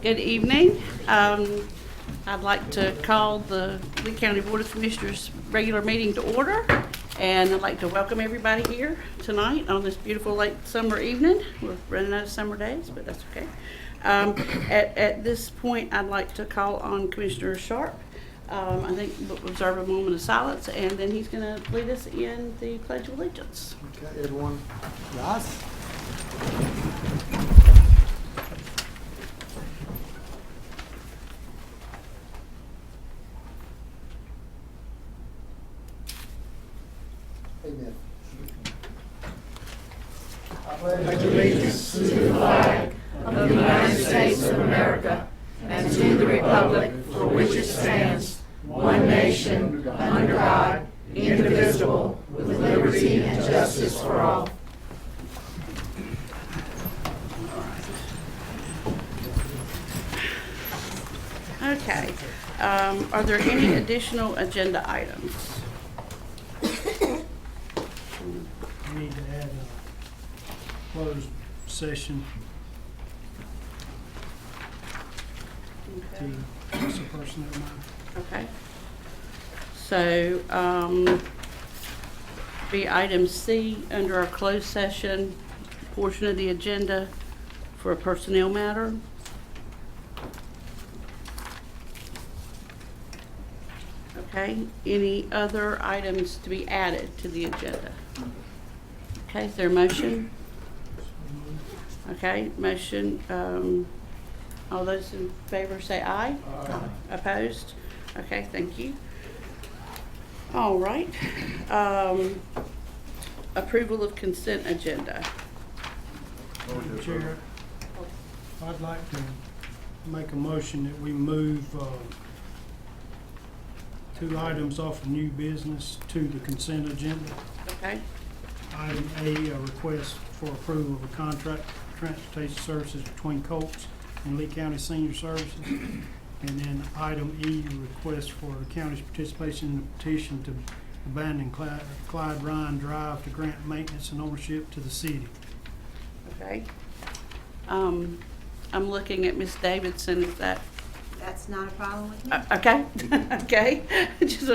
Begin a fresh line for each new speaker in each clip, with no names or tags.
Good evening. I'd like to call the Lee County Board of Commissioners regular meeting to order, and I'd like to welcome everybody here tonight on this beautiful late summer evening. We're running out of summer days, but that's okay. At this point, I'd like to call on Commissioner Sharp. I think we'll observe a moment of silence, and then he's going to lead us in the Pledge of Allegiance.
Okay, everyone, rise. Amen. I pledge
allegiance to the flag of the United States of America and to the republic for which it stands, one nation, under God, indivisible, with liberty and justice for all.
Okay. Are there any additional agenda items?
We need to add a closed session to the personnel matter.
Okay. So, be item C under our closed session portion of the agenda for a personnel matter. Okay, any other items to be added to the agenda? Okay, is there a motion? Okay, motion, all those in favor say aye.
Aye.
Opposed? Okay, thank you. All right. Approval of consent agenda.
Chair, I'd like to make a motion that we move two items off of new business to the consent agenda.
Okay,
Item A, a request for approval of a contract for transportation services between Colts and Lee County Senior Services. And then item E, a request for the county's participation in the petition to abandon Clyde Ryan Drive to grant maintenance and ownership to the city.
okay. I'm looking at Ms. Davidson, is that,
That's not a problem with me.
okay, okay. Just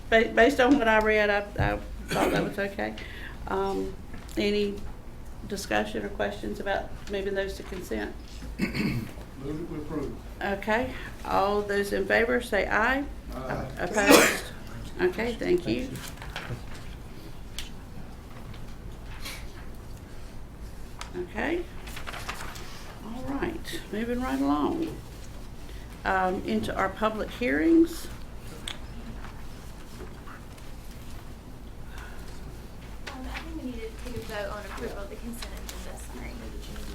based on what I read, I thought that was okay. Any discussion or questions about moving those to consent?
Move it to approve.
Okay, all those in favor say aye.
Aye.
Opposed? Okay, thank you. Okay. All right, moving right along. Into our public hearings.
I think we need to take a vote on approval of the consent agenda, sorry.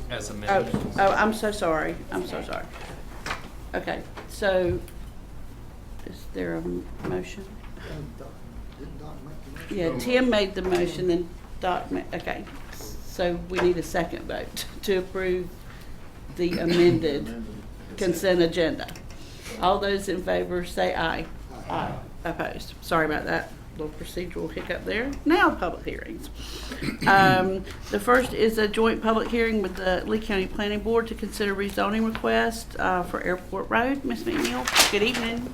As
Oh,
amended.
I'm so sorry. I'm so sorry. Okay, so is there a motion?
Did Doc make the motion?
Yeah, Tim made the motion, then Doc made, okay. So we need a second vote to approve the amended consent agenda. All those in favor say aye. Aye. Opposed. Sorry about that. Little procedural hiccup there. Now public hearings. The first is a joint public hearing with the Lee County Planning Board to consider rezoning request for Airport Road. Ms. McNeil, good evening.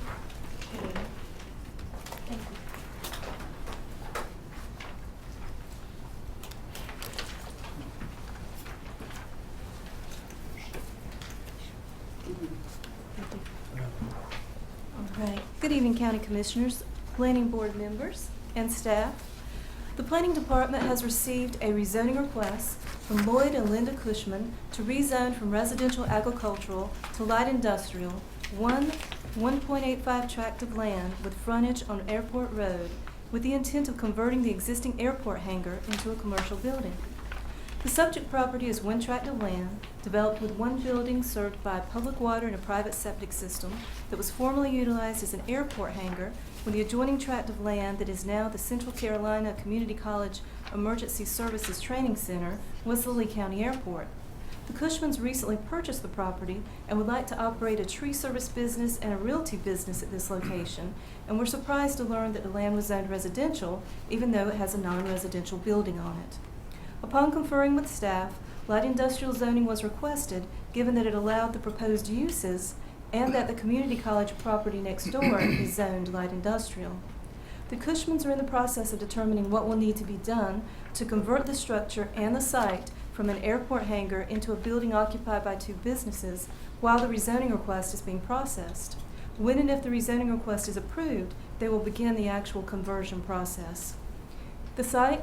All right. Good evening, County Commissioners, Planning Board members, and staff. The Planning Department has received a rezoning request from Lloyd and Linda Cushman to rezone from residential agricultural to light industrial 1.85 tract of land with frontage on Airport Road with the intent of converting the existing airport hangar into a commercial building. The subject property is one tract of land developed with one building served by public water and a private septic system that was formerly utilized as an airport hangar when the adjoining tract of land that is now the Central Carolina Community College Emergency Services Training Center was the Lee County Airport. The Cushmans recently purchased the property and would like to operate a tree service business and a realty business at this location, and were surprised to learn that the land was zoned residential, even though it has a non-residential building on it. Upon conferring with staff, Light industrial zoning was requested, given that it allowed the proposed uses and that the community college property next door is zoned light industrial. The Cushmans are in the process of determining what will need to be done to convert the structure and the site from an airport hangar into a building occupied by 2 businesses while the rezoning request is being processed. When and if the rezoning request is approved, they will begin the actual conversion process. The site,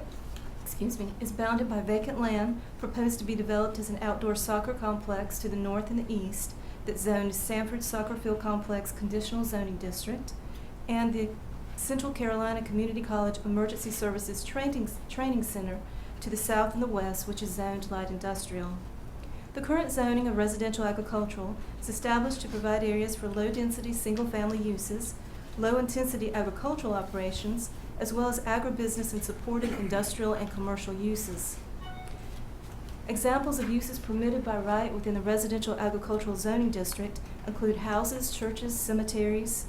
is bounded by vacant land proposed to be developed as an outdoor soccer complex to the north and the east that's zoned Sanford Soccer Field Complex Conditional Zoning District, and the Central Carolina Community College Emergency Services Training Center to the south and the west, which is zoned light industrial. The current zoning of residential agricultural is established to provide areas for low-density single-family uses, low-intensity agricultural operations, as well as agribusiness and supported industrial and commercial uses. Examples of uses permitted by right within the residential agricultural zoning district include houses, churches, cemeteries,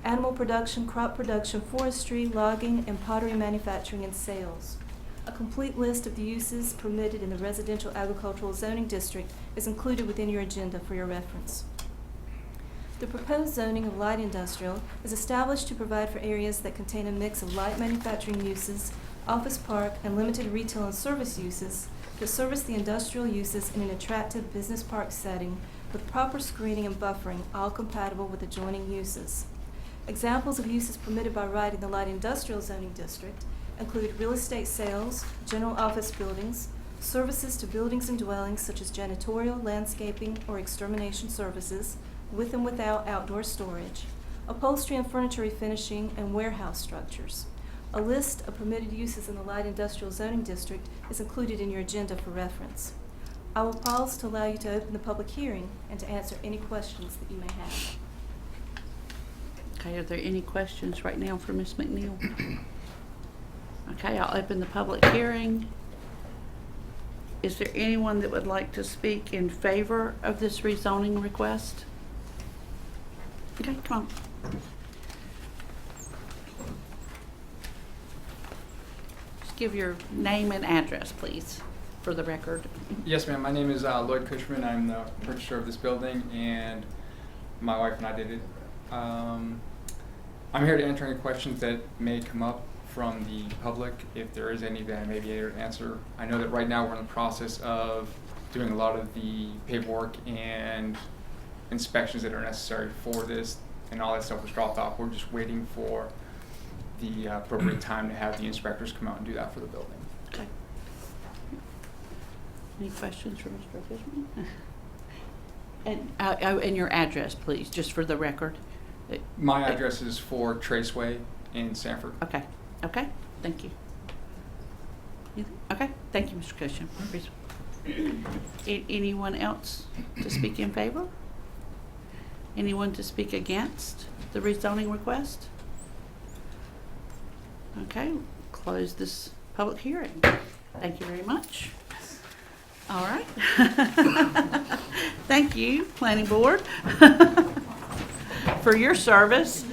animal production, crop production, forestry, logging, and pottery manufacturing and sales. A complete list of the uses permitted in the residential agricultural zoning district is included within your agenda for your reference. The proposed zoning of light industrial is established to provide for areas that contain a mix of light manufacturing uses, office park, and limited retail and service uses that service the industrial uses in an attractive business park setting with proper screening and buffering, all compatible with adjoining uses. Examples of uses permitted by right in the light industrial zoning district include real estate sales, general office buildings, services to buildings and dwellings such as janitorial, landscaping, or extermination services, with and without outdoor storage, upholstery and furniture refinishing, and warehouse structures. A list of permitted uses in the light industrial zoning district is included in your agenda for reference. I will pause to allow you to open the public hearing and to answer any questions that you may have.
Okay, are there any questions right now for Ms. McNeil? Okay, I'll open the public hearing. Is there anyone that would like to speak in favor of this rezoning request? Okay, come on. Just give your name and address, please, for the record.
Yes, ma'am. My name is Lloyd Cushman. I'm the purchaser of this building, and my wife and I did it. I'm here to answer any questions that may come up from the public, if there is any that I may be able to answer. I know that right now we're in the process of doing a lot of the paperwork and inspections that are necessary for this, and all that stuff was dropped off. We're just waiting for the appropriate time to have the inspectors come out and do that for the building.
Okay. Any questions for Mr. Fishman? And your address, please, just for the record.
My address is 4 Traceway in Sanford.
Okay. Okay. Thank you. Okay. Thank you, Mr. Cushman. Anyone else to speak in favor? Anyone to speak against the rezoning request? Okay. Close this public hearing. Thank you very much. All right. Thank you, Planning Board, for your service.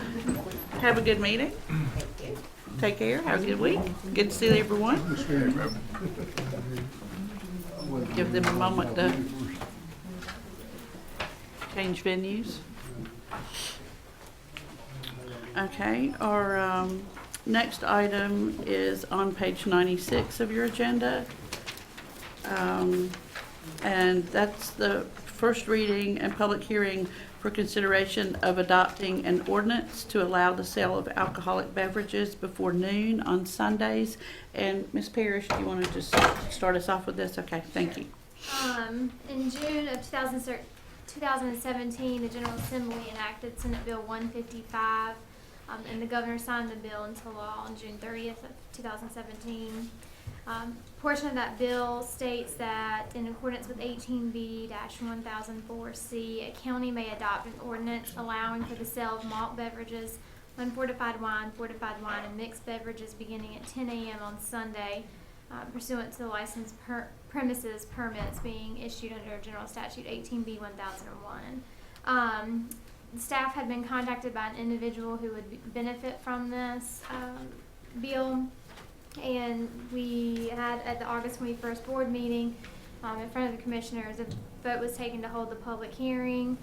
Have a good meeting. Take care. Have a good week. Good to see everyone. Give them a moment to change venues. Okay, our next item is on page 96 of your agenda. And that's the first reading and public hearing for consideration of adopting an ordinance to allow the sale of alcoholic beverages before noon on Sundays. And Ms. Parrish, do you want to just start us off with this? Okay, thank you.
In June of 2017, the General Assembly enacted Senate Bill 155, and the governor signed the bill into law on June 30th of 2017. Portion of that bill states that in accordance with 18B-1004C, a county may adopt an ordinance allowing for the sale of malt beverages, unfortified wine, fortified wine, and mixed beverages beginning at 10 a.m. on Sunday, pursuant to the licensed premises permits being issued under General Statute 18B-1001. The staff had been contacted by an individual who would benefit from this bill. And we had, at the August 21st board meeting, in front of the commissioners. A vote was taken to hold the public hearing.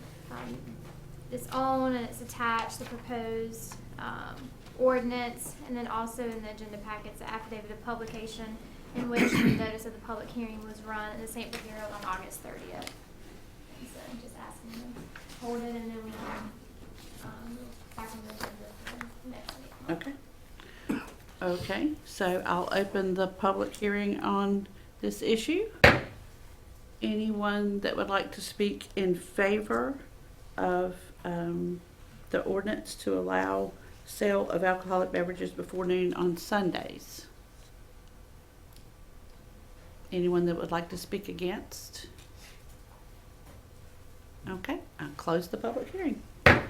It's on and it's attached, the proposed ordinance, and then also in the agenda packets, the affidavit of publication in which the notice of the public hearing was run in the Sanford Herald on August 30th. And so just asking them to hold it, and then we can back on the agenda for the next meeting.
Okay. Okay, so I'll open the public hearing on this issue. Anyone that would like to speak in favor of the ordinance to allow sale of alcoholic beverages before noon on Sundays? Anyone that would like to speak against? Okay, I'll close the public hearing.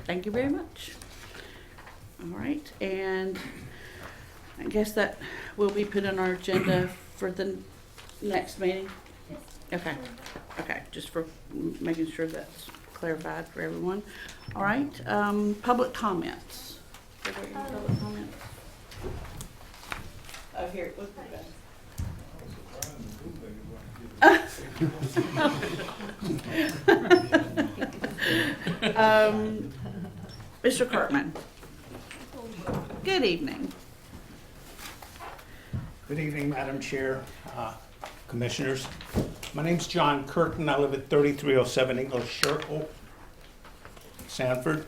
Thank you very much. All right, and I guess that will be put on our agenda for the next meeting? Okay, okay, just for making sure that's clarified for everyone. All right, public comments. Are there any public comments? Oh, here, look at that. Mr. Cartman. Good evening.
Good evening, Madam Chair, Commissioners. My name's John Curtin. I live at 3307 English Circle, Sanford.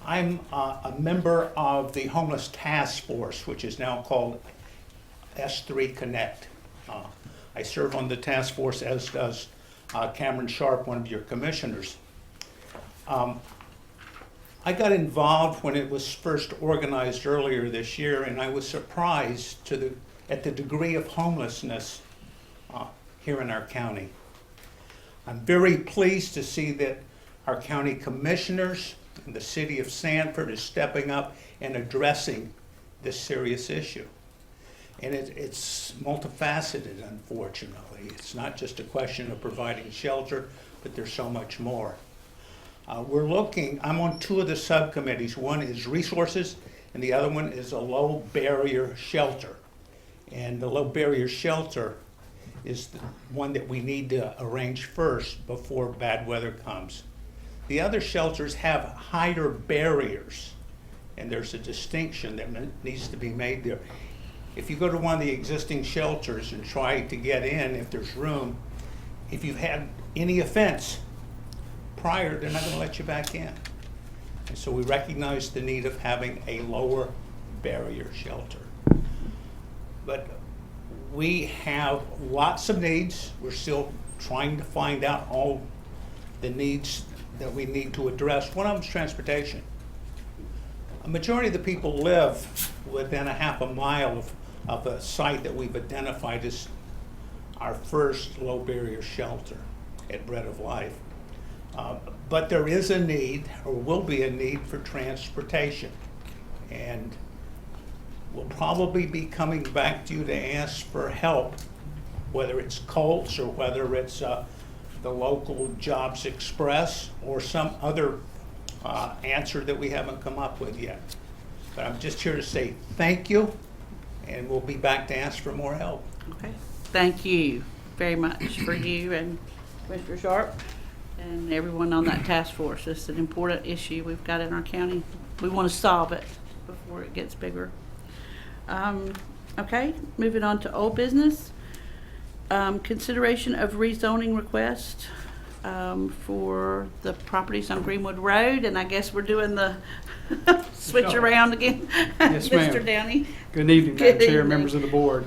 I'm a member of the Homeless Task Force, which is now called S3 Connect. I serve on the task force, as does Cameron Sharp, one of your commissioners. I got involved when it was first organized earlier this year, and I was surprised at the degree of homelessness here in our county. I'm very pleased to see that our county commissioners and the city of Sanford is stepping up and addressing this serious issue. And it's multifaceted, unfortunately. It's not just a question of providing shelter, but there's so much more. I'm on two of the subcommittees. One is resources, and the other one is a low barrier shelter. And the low barrier shelter is the one that we need to arrange first before bad weather comes. The other shelters have higher barriers, and there's a distinction that needs to be made there. If you go to one of the existing shelters and try to get in, if there's room, if you've had any offense prior, they're not going to let you back in. And so we recognize the need of having a lower barrier shelter. But we have lots of needs. We're still trying to find out all the needs that we need to address. One of them is transportation. A majority of the people live within a half a mile of a site that we've identified as our first low barrier shelter at Bread of Life. But there is a need, or will be a need, for transportation. And we'll probably be coming back to you to ask for help, whether it's Colts or whether it's the local Jobs Express or some other answer that we haven't come up with yet. But I'm just here to say thank you, and we'll be back to ask for more help.
Okay. Thank you very much for you and Mr. Sharp and everyone on that task force. It's an important issue we've got in our county. We want to solve it before it gets bigger. Okay, moving on to old business. Consideration of rezoning request for the properties on Greenwood Road, and I guess we're doing the switch around again.
Yes, ma'am.
Mr. Downey.
Good evening, Madam Chair,
evening.
members of the board.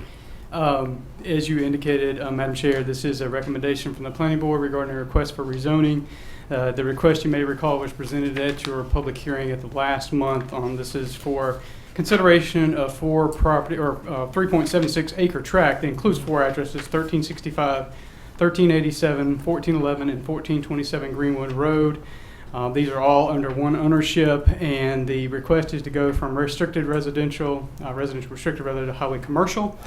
As you indicated, Madam Chair, this is a recommendation from the Planning Board regarding a request for rezoning. The request, you may recall, was presented at your public hearing at the last month. This is for consideration of 3.76 acre tract that includes 4 addresses: 1365, 1387, 1411, and 1427 Greenwood Road. These are all under one ownership, and the request is to go from restricted residential restricted rather to highway commercial.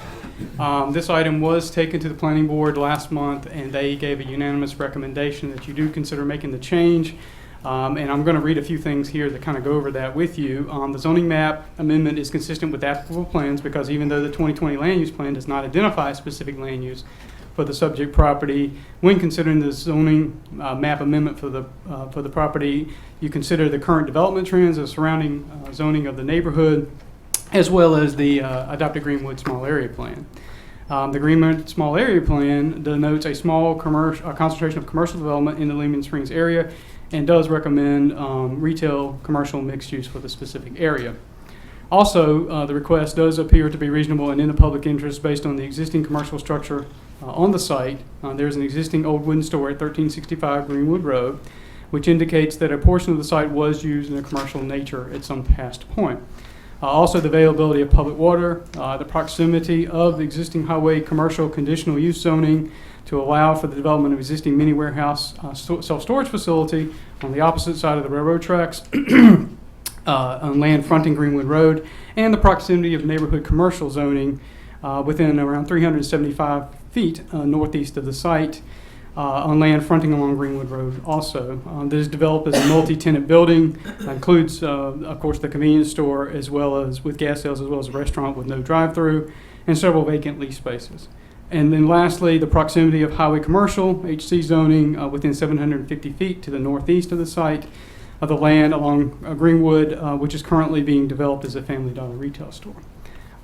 This item was taken to the Planning Board last month, and they gave a unanimous recommendation that you do consider making the change. And I'm going to read a few things here that kind of go over that with you. The zoning map amendment is consistent with applicable plans because even though the 2020 land use plan does not identify a specific land use, for the subject property. When considering the zoning map amendment for the property, you consider the current development trends of surrounding zoning of the neighborhood, as well as the adopted Greenwood Small Area Plan. The Greenwood Small Area Plan denotes a small concentration of commercial development in the Lehman Springs area and does recommend retail, commercial, mixed use for the specific area. Also, the request does appear to be reasonable and in the public interest based on the existing commercial structure on the site. There's an existing old wooden store at 1365 Greenwood Road, which indicates that a portion of the site was used in a commercial nature at some past point. Also, the availability of public water, the proximity of the existing highway commercial conditional use zoning to allow for the development of existing mini warehouse self-storage facility on the opposite side of the railroad tracks on land fronting Greenwood Road, and the proximity of neighborhood commercial zoning within around 375 feet northeast of the site on land fronting along Greenwood Road also. This is developed as a multi-tenant building, includes, of course, the convenience store as well as with gas sales, as well as a restaurant with no drive-through, and several vacant lease spaces. And then lastly, the proximity of highway commercial, HC zoning, within 750 feet to the northeast of the site of the land along Greenwood, which is currently being developed as a Family Dollar retail store.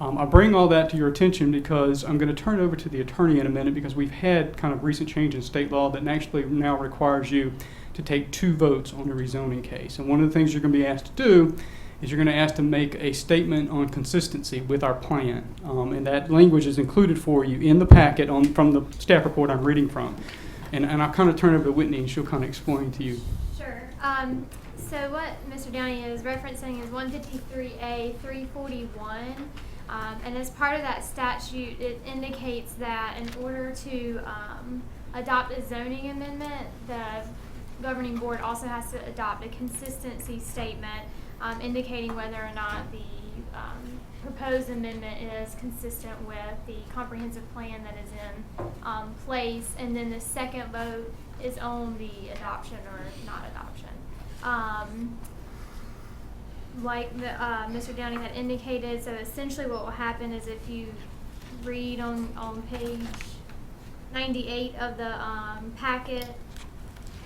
I bring all that to your attention because I'm going to turn it over to the attorney in a minute, because we've had kind of recent change in state law that actually now requires you to take 2 votes on a rezoning case. And one of the things you're going to be asked to do is you're going to ask to make a statement on consistency with our plan. And that language is included for you in the packet from the staff report I'm reading from. And I'll kind of turn it over to Whitney and she'll kind of explain to you.
Sure. So what Mr. Downey is referencing is 153A 341. And as part of that statute, it indicates that in order to adopt a zoning amendment, the governing board also has to adopt a consistency statement indicating whether or not the proposed amendment is consistent with the comprehensive plan that is in place. And then the second vote is on the adoption or not adoption. Like Mr. Downey had indicated, so essentially what will happen is if you read on page 98 of the packet,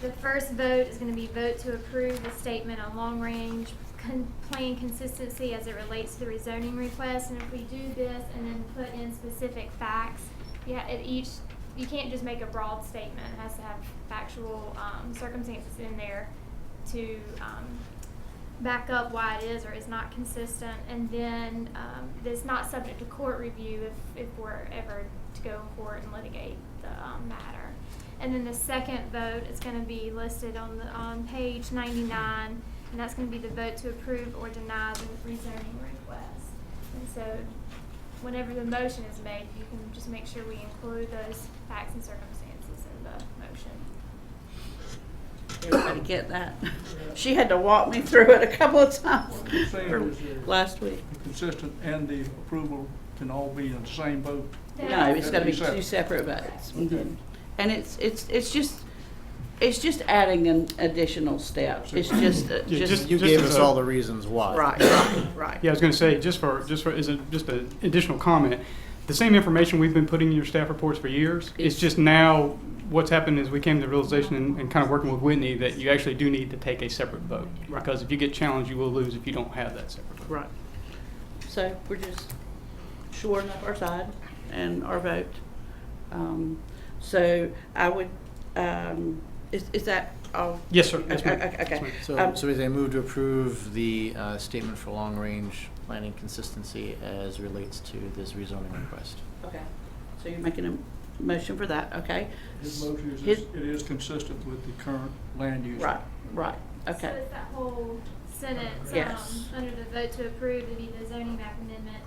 the first vote is going to be vote to approve the statement on long-range plan consistency as it relates to the rezoning request. And if we do this and then put in specific facts, you can't just make a broad statement. It has to have factual circumstances in there to back up why it is or is not consistent, and then it's not subject to court review if we're ever to go in court and litigate the matter. And then the second vote is going to be listed on page 99, and that's going to be the vote to approve or deny the rezoning request. And so whenever the motion is made, you can just make sure we include those facts and circumstances in the motion.
Everybody get that? She had to walk me through it a couple of times
What you're saying is
last week.
the consistent and the approval can all be in the same vote.
No, it's got to be
Separate.
2 separate votes.
Okay.
And it's just adding an additional step. It's just
You gave us all the reasons why.
right.
Yeah, I was going to say, just an additional comment, the same information we've been putting in your staff reports for years. It's just now what's happened is we came to the realization and kind of working with Whitney that you actually do need to take a separate vote.
Right.
Because if you get challenged, you will lose if you don't have that separate vote.
Right. So we're just shoring up our side and our vote. So I would, is that all?
Yes, sir. Yes, ma'am.
Okay.
Yes, ma'am.
So they move to approve the statement for long-range planning consistency as relates to this rezoning request.
Okay. So you're making a motion for that, okay?
His motion is,
His-
it is consistent with the current land use.
Right,
So
okay.
it's that whole sentence,
Yes.
under the vote to approve, it'd be the zoning map amendment,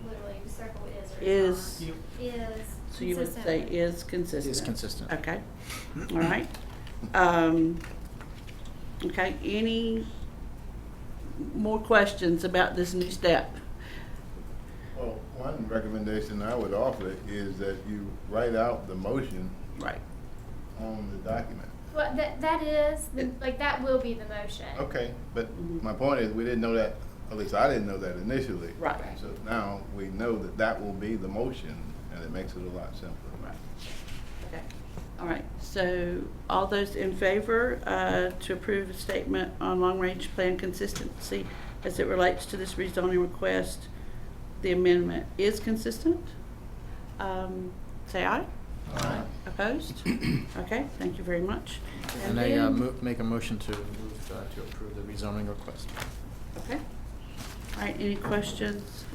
and literally the circle is or
Is,
is
so you would
consistent
say
with-
is consistent?
Is consistent.
Okay, all right. Okay, any more questions about this new step?
Well, one recommendation I would offer is that you write out the motion
Right.
on the document.
Well, that is, like, that will be the motion.
Okay, but my point is, we didn't know that, at least I didn't know that initially.
Right.
So now we know that that will be the motion, and it makes it a lot simpler.
Okay. All right, so all those in favor to approve a statement on long-range plan consistency as it relates to this rezoning request, the amendment is consistent? Say aye.
Aye.
Opposed? Okay, thank you very much.
And I
then-
make a motion to move to approve the rezoning request.
Okay. All right, any questions?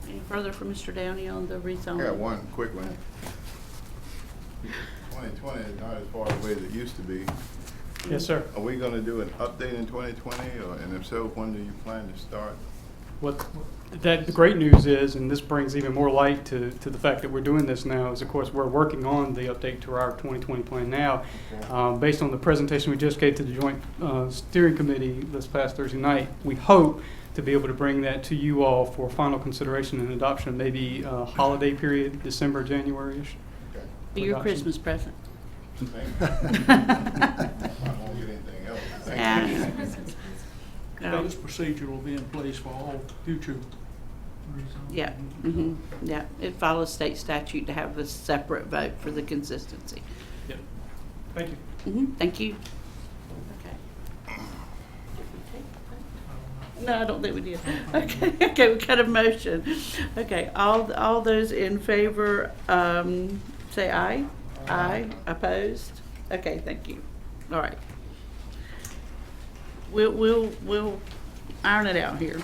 Any further from Mr. Downey on the rezoning?
I got one quick one. 2020 is not as far away as it used to be.
Yes, sir.
Are we gonna do an update in 2020, and if so, when do you plan to start?
The great news is, and this brings even more light to the fact that we're doing this now, is of course we're working on the update to our 2020 plan now. Based on the presentation we just gave to the Joint Steering Committee this past Thursday night, we hope to be able to bring that to you all for final consideration and adoption, maybe holiday period, December, January-ish.
Okay.
Be your
Adoption.
Christmas present.
Thank you. I won't get anything else. Thank you.
No.
This procedure will be in place for all future.
Yeah, yeah. It follows state statute to have a separate vote for the consistency.
Yep. Thank you.
Thank you. Okay. No, I don't think we did. Okay, we got a motion. Okay, all those in favor, say aye. Aye. Opposed? Okay, thank you. All right. We'll iron it out here.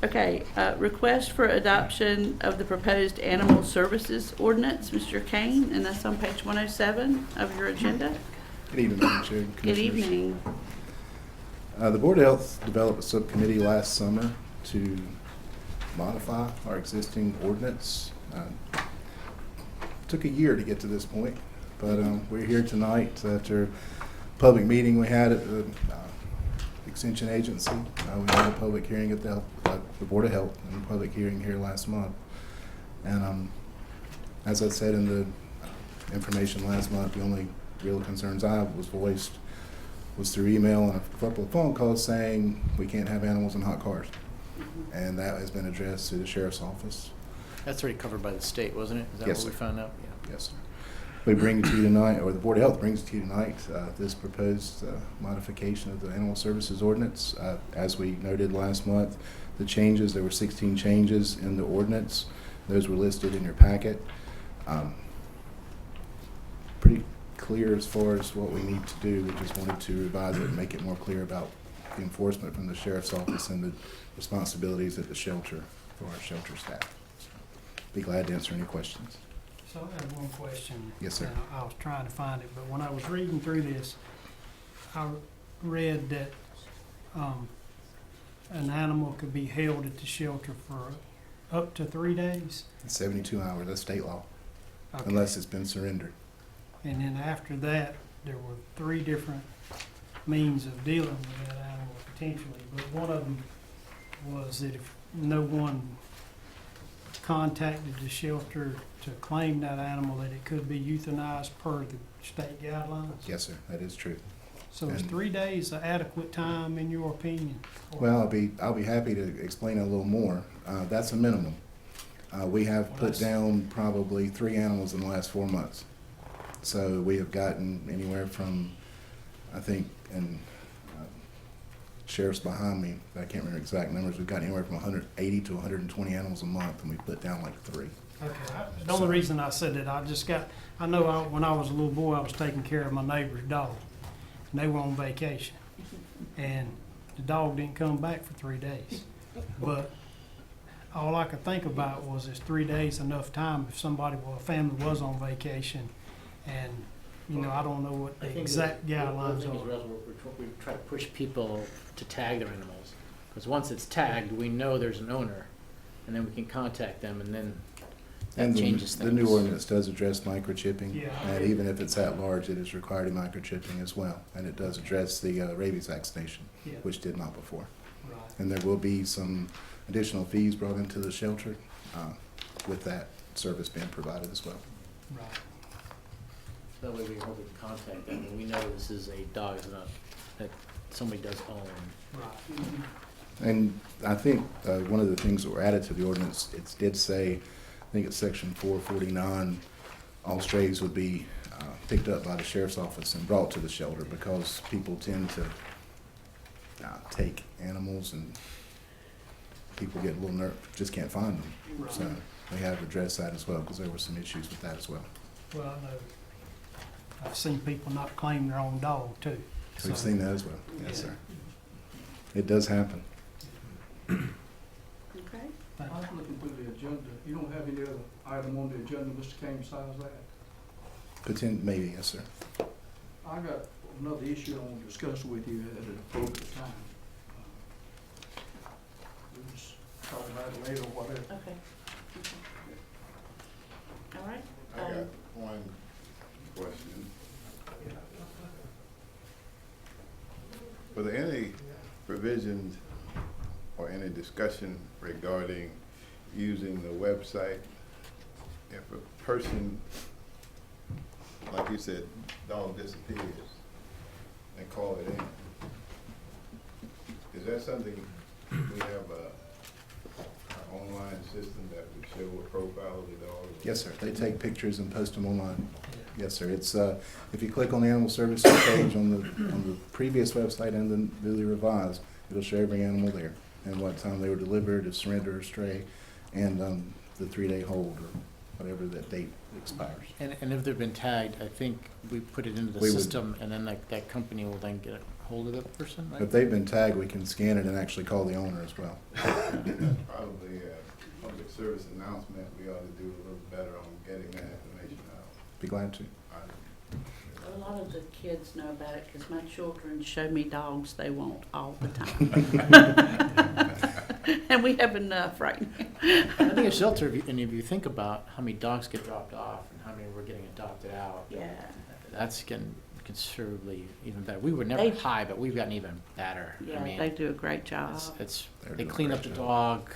Okay, request for adoption of the proposed animal services ordinance, Mr. Kane, and that's on page 107 of your agenda.
Good evening, Madam Chair and
Good
Commissioners.
evening.
The Board of Health developed a subcommittee last summer to modify our existing ordinance. Took a year to get to this point, but we're here tonight after a public meeting we had at the Extension Agency. We had a public hearing at the Board of Health and a public hearing here last month. And as I said in the information last month, the only real concerns I was voiced was through email and a couple of phone calls saying we can't have animals in hot cars. And that has been addressed to the Sheriff's Office.
That's already covered by the state, wasn't it? Is that
Yes,
what we
sir.
found out? Yeah.
Yes, sir. We bring to you tonight, or the Board of Health brings to you tonight, this proposed modification of the Animal Services Ordinance. As we noted last month, the changes, there were 16 changes in the ordinance. Those were listed in your packet. Pretty clear as far as what we need to do. We just wanted to revise it and make it more clear about the enforcement from the Sheriff's Office and the responsibilities at the shelter for our shelter staff. Be glad to answer any questions.
So I have one question.
Yes, sir.
And I was trying to find it, but when I was reading through this, I read that an animal could be held at the shelter for up to 3 days.
72 hours, that's state law,
Okay.
unless it's been surrendered.
And then after that, there were 3 different means of dealing with that animal potentially. But one of them was that if no one contacted the shelter to claim that animal, that it could be euthanized per the state guidelines.
Yes, sir, that is true.
So is
And-
3 days an adequate time in your opinion?
Well, I'll be happy to explain a little more. That's a minimum. We have put down probably 3 animals in the last 4 months. So we have gotten anywhere from, I think, and Sheriff's behind me, but I can't remember exact numbers. We've got anywhere from 180 to 120 animals a month, and we put down like 3.
Okay, the only reason I said that, I know when I was a little boy, I was taking care of my neighbor's dog, and they were on vacation, and the dog didn't come back for 3 days. But all I could think about was, is 3 days enough time if somebody, a family was on vacation, and, I don't know what the exact guidelines are.
We try to push people to tag their animals, because once it's tagged, we know there's an owner, and then we can contact them, and then that
And
changes
the
things.
new ordinance does address microchipping,
Yeah.
and even if it's at large, it is required in microchipping as well. And it does address the rabies vaccination,
Yeah.
which did not before.
Right.
And there will be some additional fees brought into the shelter with that service being provided as well.
Right.
That way we hold to contact them, and we know this is a dog that somebody does own.
Right.
And I think one of the things that were added to the ordinance, it did say I think it's section 449, all strays would be picked up by the sheriff's office and brought to the shelter because people tend to take animals and people get a little nervous, just can't find them.
Right.
So we have addressed that as well because there were some issues with that as well.
Well, I know, I've seen people not claim their own dog too.
We've
So-
seen that as well. Yes, sir. It does happen.
Okay.
I was looking through the agenda. You don't have any other item on the agenda, Mr. Kane, besides that?
Maybe, yes, sir.
I got another issue I want to discuss with you at an appropriate time. We'll just talk about it later or whatever.
Okay. All right.
I got one question. Were there any provisions or any discussion regarding using the website if a person, like you said, dog disappears and call it in? Is that something we have an online system that would show a profile of the dog?
Yes, sir. They take pictures and post them online. Yes, sir. It's if you click on the animal services page on the previous website and the newly revised, it'll show every animal there and what time they were delivered, if surrender or stray, and the 3-day hold or whatever that date expires.
And if they've been tagged, I think we put it into the
We would-
system, and then that company will then get a hold of that person, right?
If they've been tagged, we can scan it and actually call the owner as well.
Probably a public service announcement, we ought to do a little better on getting that information out.
Be glad to.
A lot of the kids know about it because my children show me dogs they want all the time. And we have enough right now.
I think a shelter, and if you think about how many dogs get dropped off and how many we're getting adopted out,
Yeah.
that's getting considerably even better. We were never
They-
high, but we've gotten even better. I
Yeah,
mean,
they do a great job.
They're
they
doing a
clean up
great
the
job.
dog,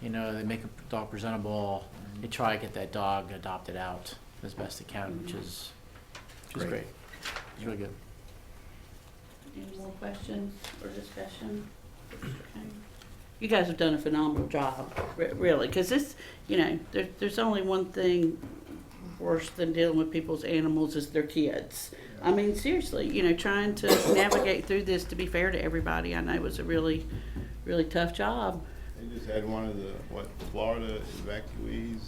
you know, they make a dog presentable. They try to get that dog adopted out as best they can, which is
Great.
great. It's really good.
Any more questions or discussion? You guys have done a phenomenal job, really, because this, you know, there's only one thing worse than dealing with people's animals is their kids. I mean, seriously, you know, trying to navigate through this to be fair to everybody, I know was a really, really tough job.
They just had one of the, Florida evacuees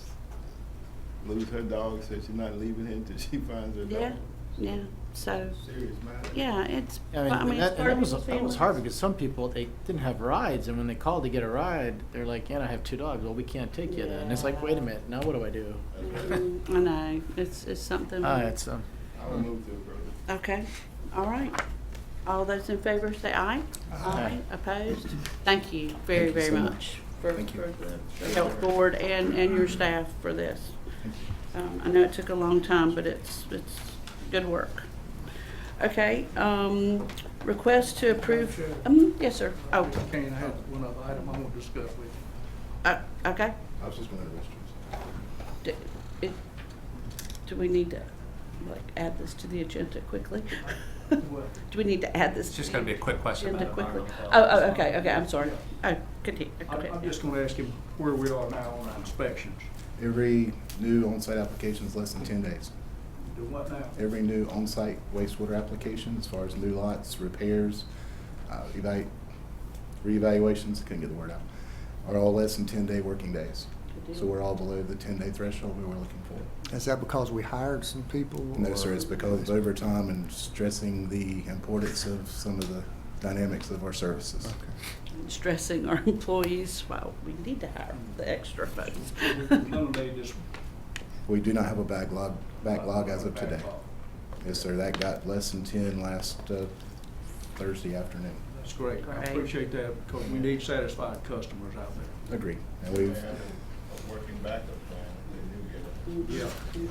lose her dog, said she's not leaving it until she finds her dog.
Yeah, so,
Serious matter.
yeah, it's,
I mean,
I mean, it's
that,
part of
was
people's
hard
families.
because some people, they didn't have rides, and when they called to get a ride, they're like, yeah, I have 2 dogs. Well, we can't take you then. And it's like, wait a minute, now what do I do?
I know, it's something.
It's
I will move to approve.
Okay, all right. All those in favor say aye.
Aye.
Opposed? Thank you very,
Thank you
very
so
much for
Thank you.
the health board and your staff for this. I know it took a long time, but it's good work. Okay, request to approve, yes, sir. Oh,
Kane, I have one other item I want to discuss with you.
okay.
I was just going to the restrooms.
Do we need to, like, add this to the agenda quickly?
What?
Do we need to add this?
It's just going to be a quick question
Agenda
about
quickly?
environmental.
Okay, I'm sorry. Oh, continue. Go ahead.
I'm just going to ask him where we are now on our inspections.
Every new on-site application is less than 10 days.
Do what now?
Every new on-site wastewater application, as far as new lots, repairs, reevaluations, couldn't get the word out, are all less than 10-day working days. So we're all below the 10-day threshold we were looking for.
Is that because we hired some people?
No, sir,
or-
it's because of overtime and stressing the importance of some of the dynamics of our services.
Okay.
Stressing our employees, well, we need to hire the extra folks.
Eliminate this
We do not have a backlog as of today. Yes, sir, that got less than 10 last Thursday afternoon.
That's great. I
Great.
appreciate that because we need satisfied customers out there.
Agreed. And
They
we've
have a working backup plan if they do get it.
Yeah,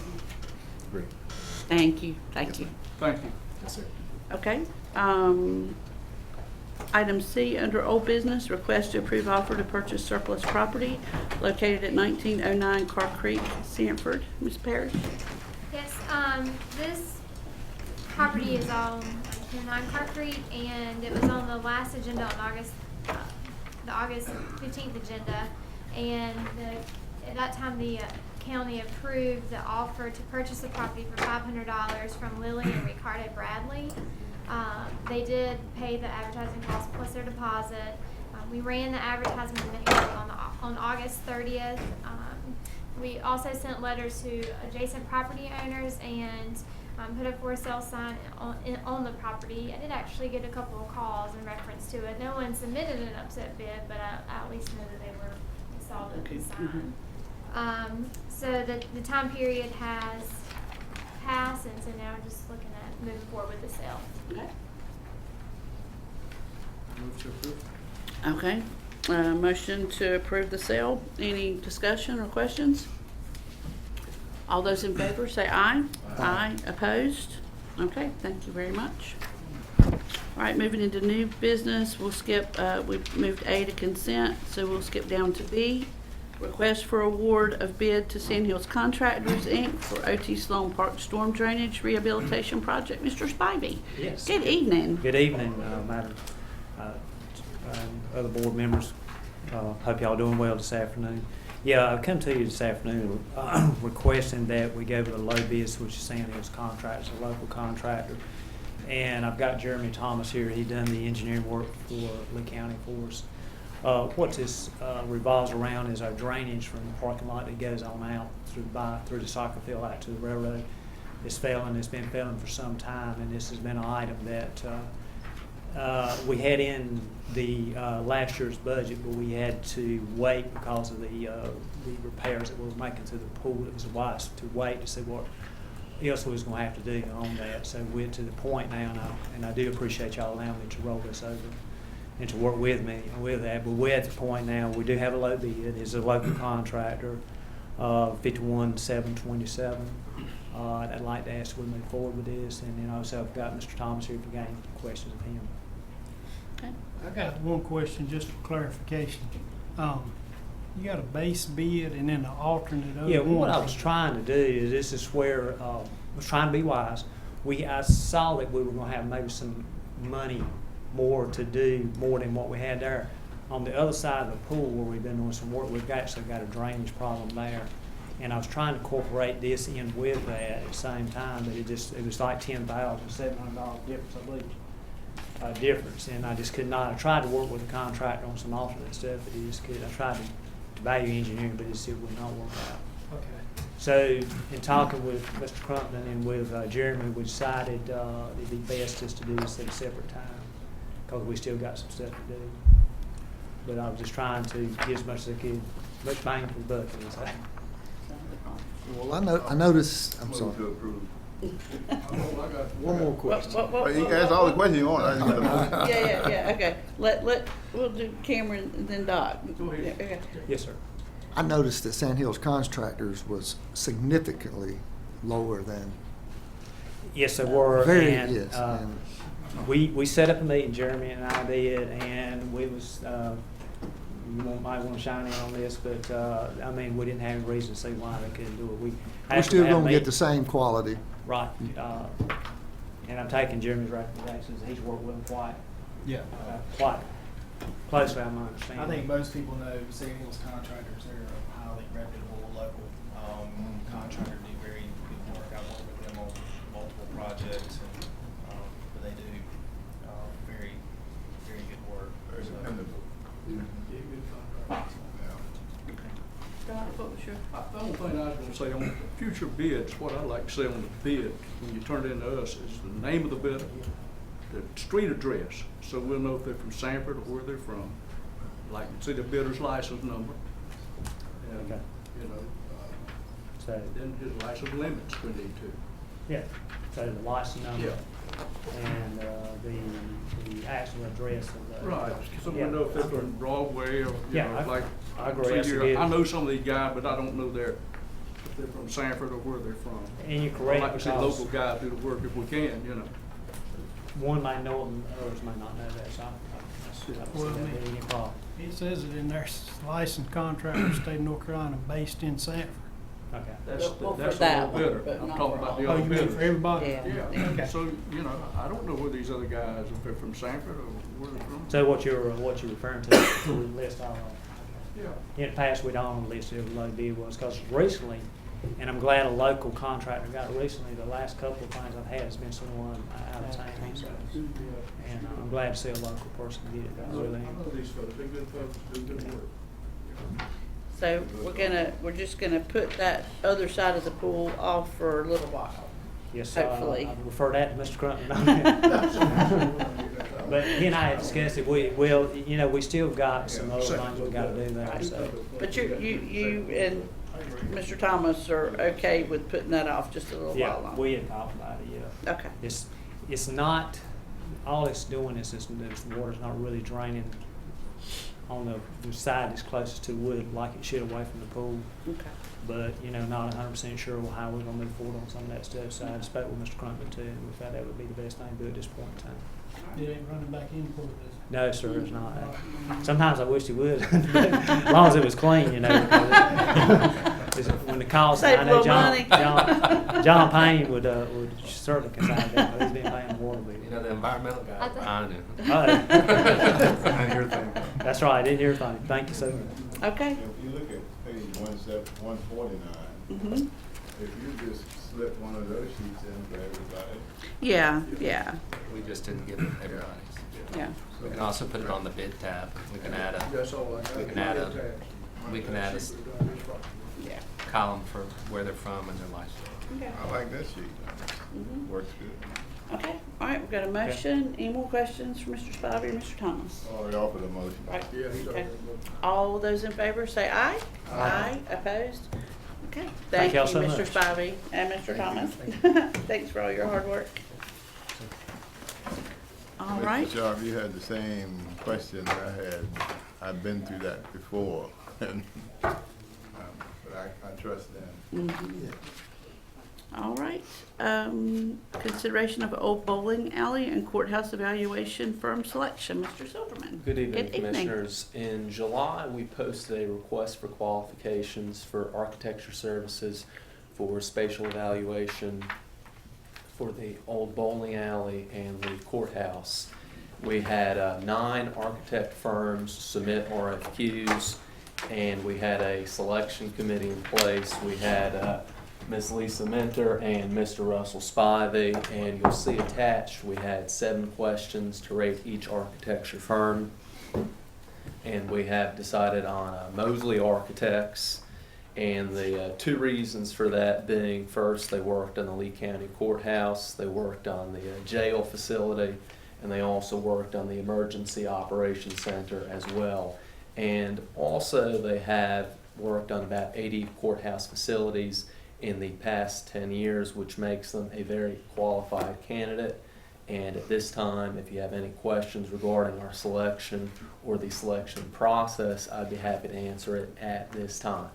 agreed.
Thank you.
thank you.
Yes, sir.
Okay. Item C, under old business, request to approve offer to purchase surplus property located at 1909 Carr Creek, Sanford. Ms. Parrish?
Yes, this property is on 9 Carr Creek, and it was on the last agenda on the August 15th agenda, and At that time, the county approved the offer to purchase the property for $500 from Lily and Ricardo Bradley. They did pay the advertising cost plus their deposit. We ran the advertisement in the Herald on August 30th. We also sent letters to adjacent property owners and put a for sale sign on the property. I did actually get a couple of calls in reference to it. No one submitted an upset bid, but I at least know that they saw the sign. So the time period has passed, and so now we're just looking at moving forward with the sale.
Okay.
Move to approve.
Okay, motion to approve the sale. Any discussion or questions? All those in favor say aye. Aye. Opposed? Okay, thank you very much. All right, moving into new business, we'll skip, we moved A to consent, so we'll skip down to B. Request for award of bid to Sandhills Contractors, Inc. for O.T. Sloan Park Storm Drainage Rehabilitation Project. Mr. Spivey.
Yes.
Good evening.
Good evening, Madam, other board members. Hope y'all doing well this afternoon. Yeah, I've come to you this afternoon requesting that we go with the low bids, which is Sandhills Contractors, a local contractor. And I've got Jeremy Thomas here. He done the engineering work for Lee County for us. What this revolves around is our drainage from the parking lot that goes on out through the soccer field out to the railroad. It's failing. It's been failing for some time, and this has been an item that we had in the last year's budget, but we had to wait because of the repairs that we were making to the pool. It was wise to wait to see what else we was going to have to do on that. So we're to the point now, and I do appreciate y'all allowing me to roll this over and to work with me with that. But we're at the point now, we do have a low bid. It's a local contractor, 51,727. I'd like to ask we move forward with this, and then also I've got Mr. Thomas here if you got any questions of him.
Okay.
I got one question just for clarification. You got a base bid and then an alternate other
Yeah,
one.
what I was trying to do is, this is where I was trying to be wise. I saw that we were going to have maybe some money more to do more than what we had there. On the other side of the pool where we've been doing some work, we've actually got a drainage problem there. And I was trying to incorporate this in with that at the same time, but it was like $10,700 difference, I believe. Difference, and I just could not. I tried to work with the contractor on some alternate stuff, but he just could. I tried to value engineering, but it would not work out.
Okay.
So, in talking with Mr. Crumpton and with Jeremy, we decided it'd be best just to do this at a separate time because we still got some stuff to do. But I was just trying to get as much as I could, much bang for the buck, as I say.
Well, I noticed, I'm sorry.
One more question.
You can ask all the questions you want.
Yeah, okay. We'll do Cameron and then Doc.
Go ahead.
Okay.
Yes, sir.
I noticed that Sandhills Contractors was significantly lower than.
Yes, they were.
Very,
and,
yes. And
we set up a meeting, Jeremy and I did, and we was. You might want to shine in on this, but I mean, we didn't have any reason to see why they couldn't do it.
we're still going to get the same quality.
Right. And I'm taking Jeremy's recommendations. He's worked with them quite closely, I'm understanding.
I think most people know Sandhills Contractors. They're a highly reputable local contractor, do very good work. I've worked with them on multiple projects, and they do very, very good work.
Very dependable.
Doc, what was your?
The only thing I was gonna say on future bids, what I like to say on the bid, when you turn it into us, is the name of the bidder, the street address, so we'll know if they're from Sanford or where they're from. Like, see the bidder's license number. And,
Okay.
you know,
So,
then his license limits we need to.
yeah. So the license number
Yeah.
and the actual address of the.
Right, so we
Yeah.
know if they're from Broadway or, you
Yeah,
know, like.
I agree. That's a
see
good-
I know some of these guys, but I don't know if they're from Sanford or where they're from.
And you're
I'd
correct,
like to see
because-
local guys do the work if we can, you know.
One might know it and others might not know that, so I don't see
Well,
that
I mean-
being any problem.
It says it in there, licensed contractor, state of North Carolina, based in Sanford.
Okay.
That's
Well, for
the
that
old
one,
bidder.
but
I'm
not
talking
for
about
all.
the
Oh,
old
you mean
bidder.
for everybody?
Yeah.
Yeah,
Okay.
so, you know, I don't know where these other guys, if they're from Sanford or where they're from.
So what you're referring to, is the list all of.
Yeah.
In the past, we'd only listed who the low bid was, because recently, and I'm glad a local contractor got it recently, the last couple of things I've had has been someone out of town, so. And I'm glad to see a local person get it, I really
I
am.
know these folks, they're good folks, do good work.
So we're just gonna put that other side of the pool off for a little while.
Yes,
Hopefully.
I refer that to Mr. Crumpton. But he and I had discussed it, we still got some other things we gotta do there, so.
But you and Mr. Thomas are okay with putting that off just a little while
Yeah,
longer?
we had talked about it, yeah.
Okay.
It's not, all it's doing is this water's not really draining on the side that's closest to the wood like it should away from the pool.
Okay.
But, not 100% sure how we're gonna move forward on some of that stuff, so I spoke with Mr. Crumpton too, and we thought that would be the best thing to do at this point in time.
It ain't running back in for this.
No, sir, it's not. Sometimes I wish he would, as long as it was clean, because when the cost,
Save
I
a
know
little money.
John Payne would certainly consider that, but he's been paying the water bill.
The environmental guy behind it.
Oh.
I didn't hear a thing.
That's right, I didn't hear a thing. Thank you so much.
Okay.
If you look at page 149,
Mm-hmm.
if you just slip one of those sheets in for everybody.
Yeah.
We just didn't give it everybody's.
Yeah.
We can also put it on the bid tab. We can add
That's all I got.
we can add a
Yeah.
column for where they're from and their license.
Okay.
I like that sheet.
Mhm.
Works good.
Okay. All right. We've got a motion. Any more questions for Mr. Spivey or Mr. Thomas?
Already offered a motion.
Right.
Yeah, he's
Okay.
already.
All those in favor say aye. Aye. Opposed? Okay.
Thank y'all
you,
so
Mr.
much.
Spivey and Mr. Thomas. Thanks for all your hard work. All right.
Mr. Sharp, you had the same question I had. I've been through that before, and but I trust them.
Mhm. All right. Consideration of old bowling alley and courthouse evaluation firm selection. Mr. Silverman.
Good evening,
Good evening.
Commissioners. In July, we posted a request for qualifications for architecture services for spatial evaluation for the old bowling alley and the courthouse. We had 9 architect firms submit RFQs, and we had a selection committee in place. We had Ms. Lisa Minter and Mr. Russell Spivey, and you'll see attached we had 7 questions to rate each architecture firm. And we have decided on Mosley Architects, and the 2 reasons for that being, first, they worked on the Lee County Courthouse, they worked on the jail facility, and they also worked on the Emergency Operations Center as well. And also they have worked on about 80 courthouse facilities in the past 10 years, which makes them a very qualified candidate. And at this time, if you have any questions regarding our selection or the selection process, I'd be happy to answer it at this time.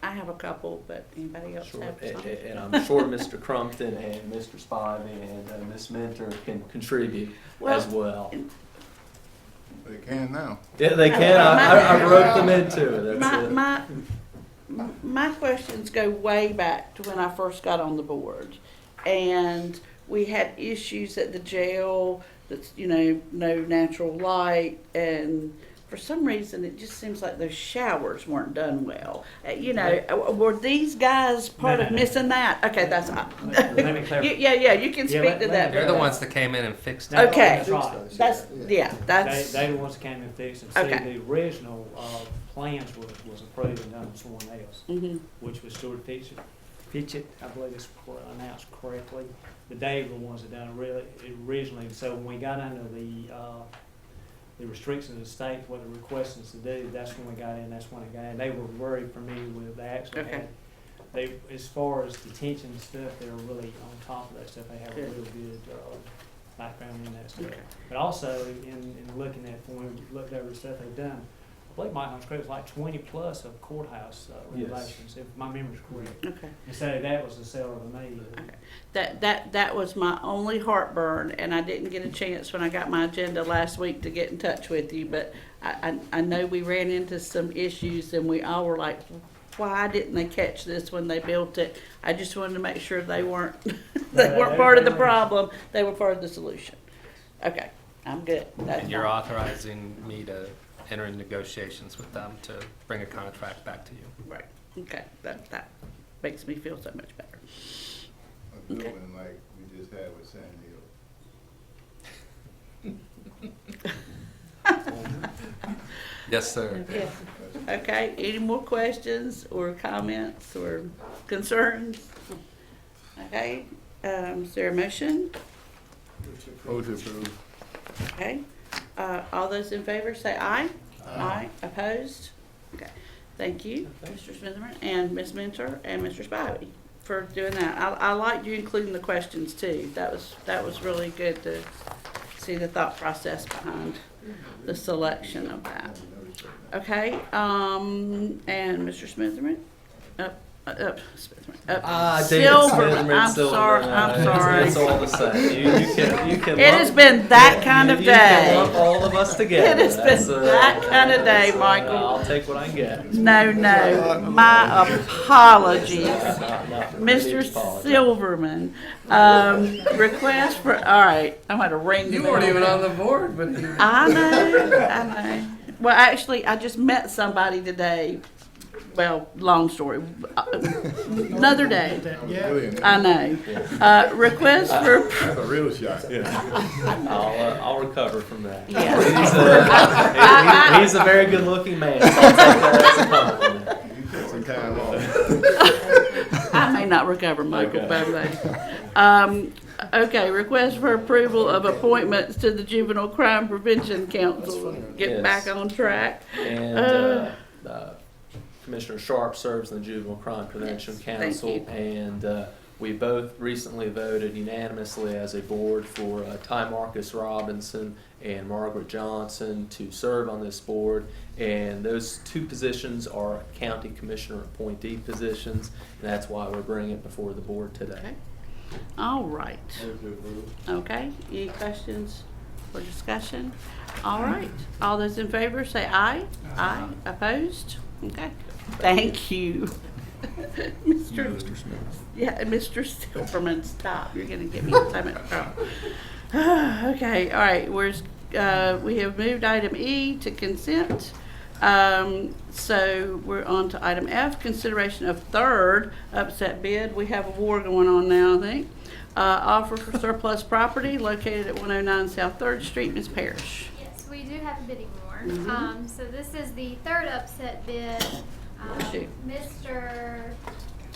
I have a couple, but anybody else
Sure.
have some?
And I'm sure Mr. Crumpton and Mr. Spivey and Ms. Minter can contribute as well.
They can now.
Yeah, they can. I roped them into it. That's it.
My questions go way back to when I first got on the board. And we had issues at the jail that's, no natural light, and for some reason it just seems like those showers weren't done well. Were these guys part of missing that? Okay, that's
Let me clarify.
yeah, you can speak to that.
They're the ones that came in and fixed it.
Okay,
That's right.
that's
They the ones that came and fixed it.
Okay.
See, the original plans was approved and done with someone else,
Mhm.
which was Stuart Fitchett, I believe it's announced correctly. The Dave were the ones that done it originally. So when we got under the restrictions of the state, what they're requesting us to do, that's when we got in, that's when it got in. They were very familiar with, they actually
Okay.
had, as far as detention stuff, they were really on top of that stuff. They have a really good background in that stuff.
Okay.
But also, in looking at, when we looked over the stuff they've done, I believe Mike Holmes was like 20 plus of courthouse renovations, if my memory's correct.
Okay.
And so that was the seller to me.
That was my only heartburn, and I didn't get a chance when I got my agenda last week to get in touch with you, but I know we ran into some issues, and we all were like, why didn't they catch this when they built it? I just wanted to make sure they weren't part of the problem, they were part of the solution. Okay, I'm good.
And you're authorizing me to
enter in negotiations with them to bring a contract back to you.
Right, okay, that makes me feel so much better.
A building like we just had with Sand Hill.
Yes, sir.
Yeah. Okay, any more questions or comments or concerns? Okay, is there a motion?
Move to approve.
Okay, all those in favor say aye. Aye. Opposed? Okay, thank you, Mr. Smitherman and Ms. Mentor and Mr. Spivey for doing that. I like you including the questions too. That was really good to see the thought process behind the selection of that. Okay, and Mr. Smitherman? Silverman, I'm sorry, I'm sorry.
It's all the same. You can
It has been that kind of
You can
day.
lump all of us together.
It has been that kind of day, Michael.
I'll take what I can get.
No, my apologies.
Not for
Mr.
these apologies.
Silverman, request for, all right, I'm gonna ring the
You weren't
bell.
even on the board, but
I know. Well, actually, I just met somebody today. Well, long story. Another day. I know. Request for.
That's a real shot.
I'll recover from that.
Yeah.
He's a very good-looking man. So I'll take that as a compliment.
You took some time off.
I may not recover, Michael,
Okay.
by the way. Okay, request for approval of appointments to the Juvenile Crime Prevention Council. Get
Yes.
back on track.
And Commissioner Sharp serves on the Juvenile Crime Prevention
Yes, thank
Council,
you.
and we both recently voted unanimously as a board for Ty Marcus Robinson and Margaret Johnson to serve on this board. And those two positions are county commissioner appointee positions, and that's why we're bringing it before the board today.
Okay. All right. Okay, any questions or discussion? All right, all those in favor say aye. Aye. Opposed? Okay, thank you. Mr.
Smith.
Yeah, Mr. Silverman, stop, you're gonna get me in time at trouble. Okay, all right, we have moved item E to consent. So we're on to item F, consideration of third upset bid. We have a war going on now, I think. Offer for surplus property located at 109 South 3rd Street, Ms. Parrish.
Yes, we do have a bidding war.
Mhm.
So this is the third upset bid.
Shoot.
Mr.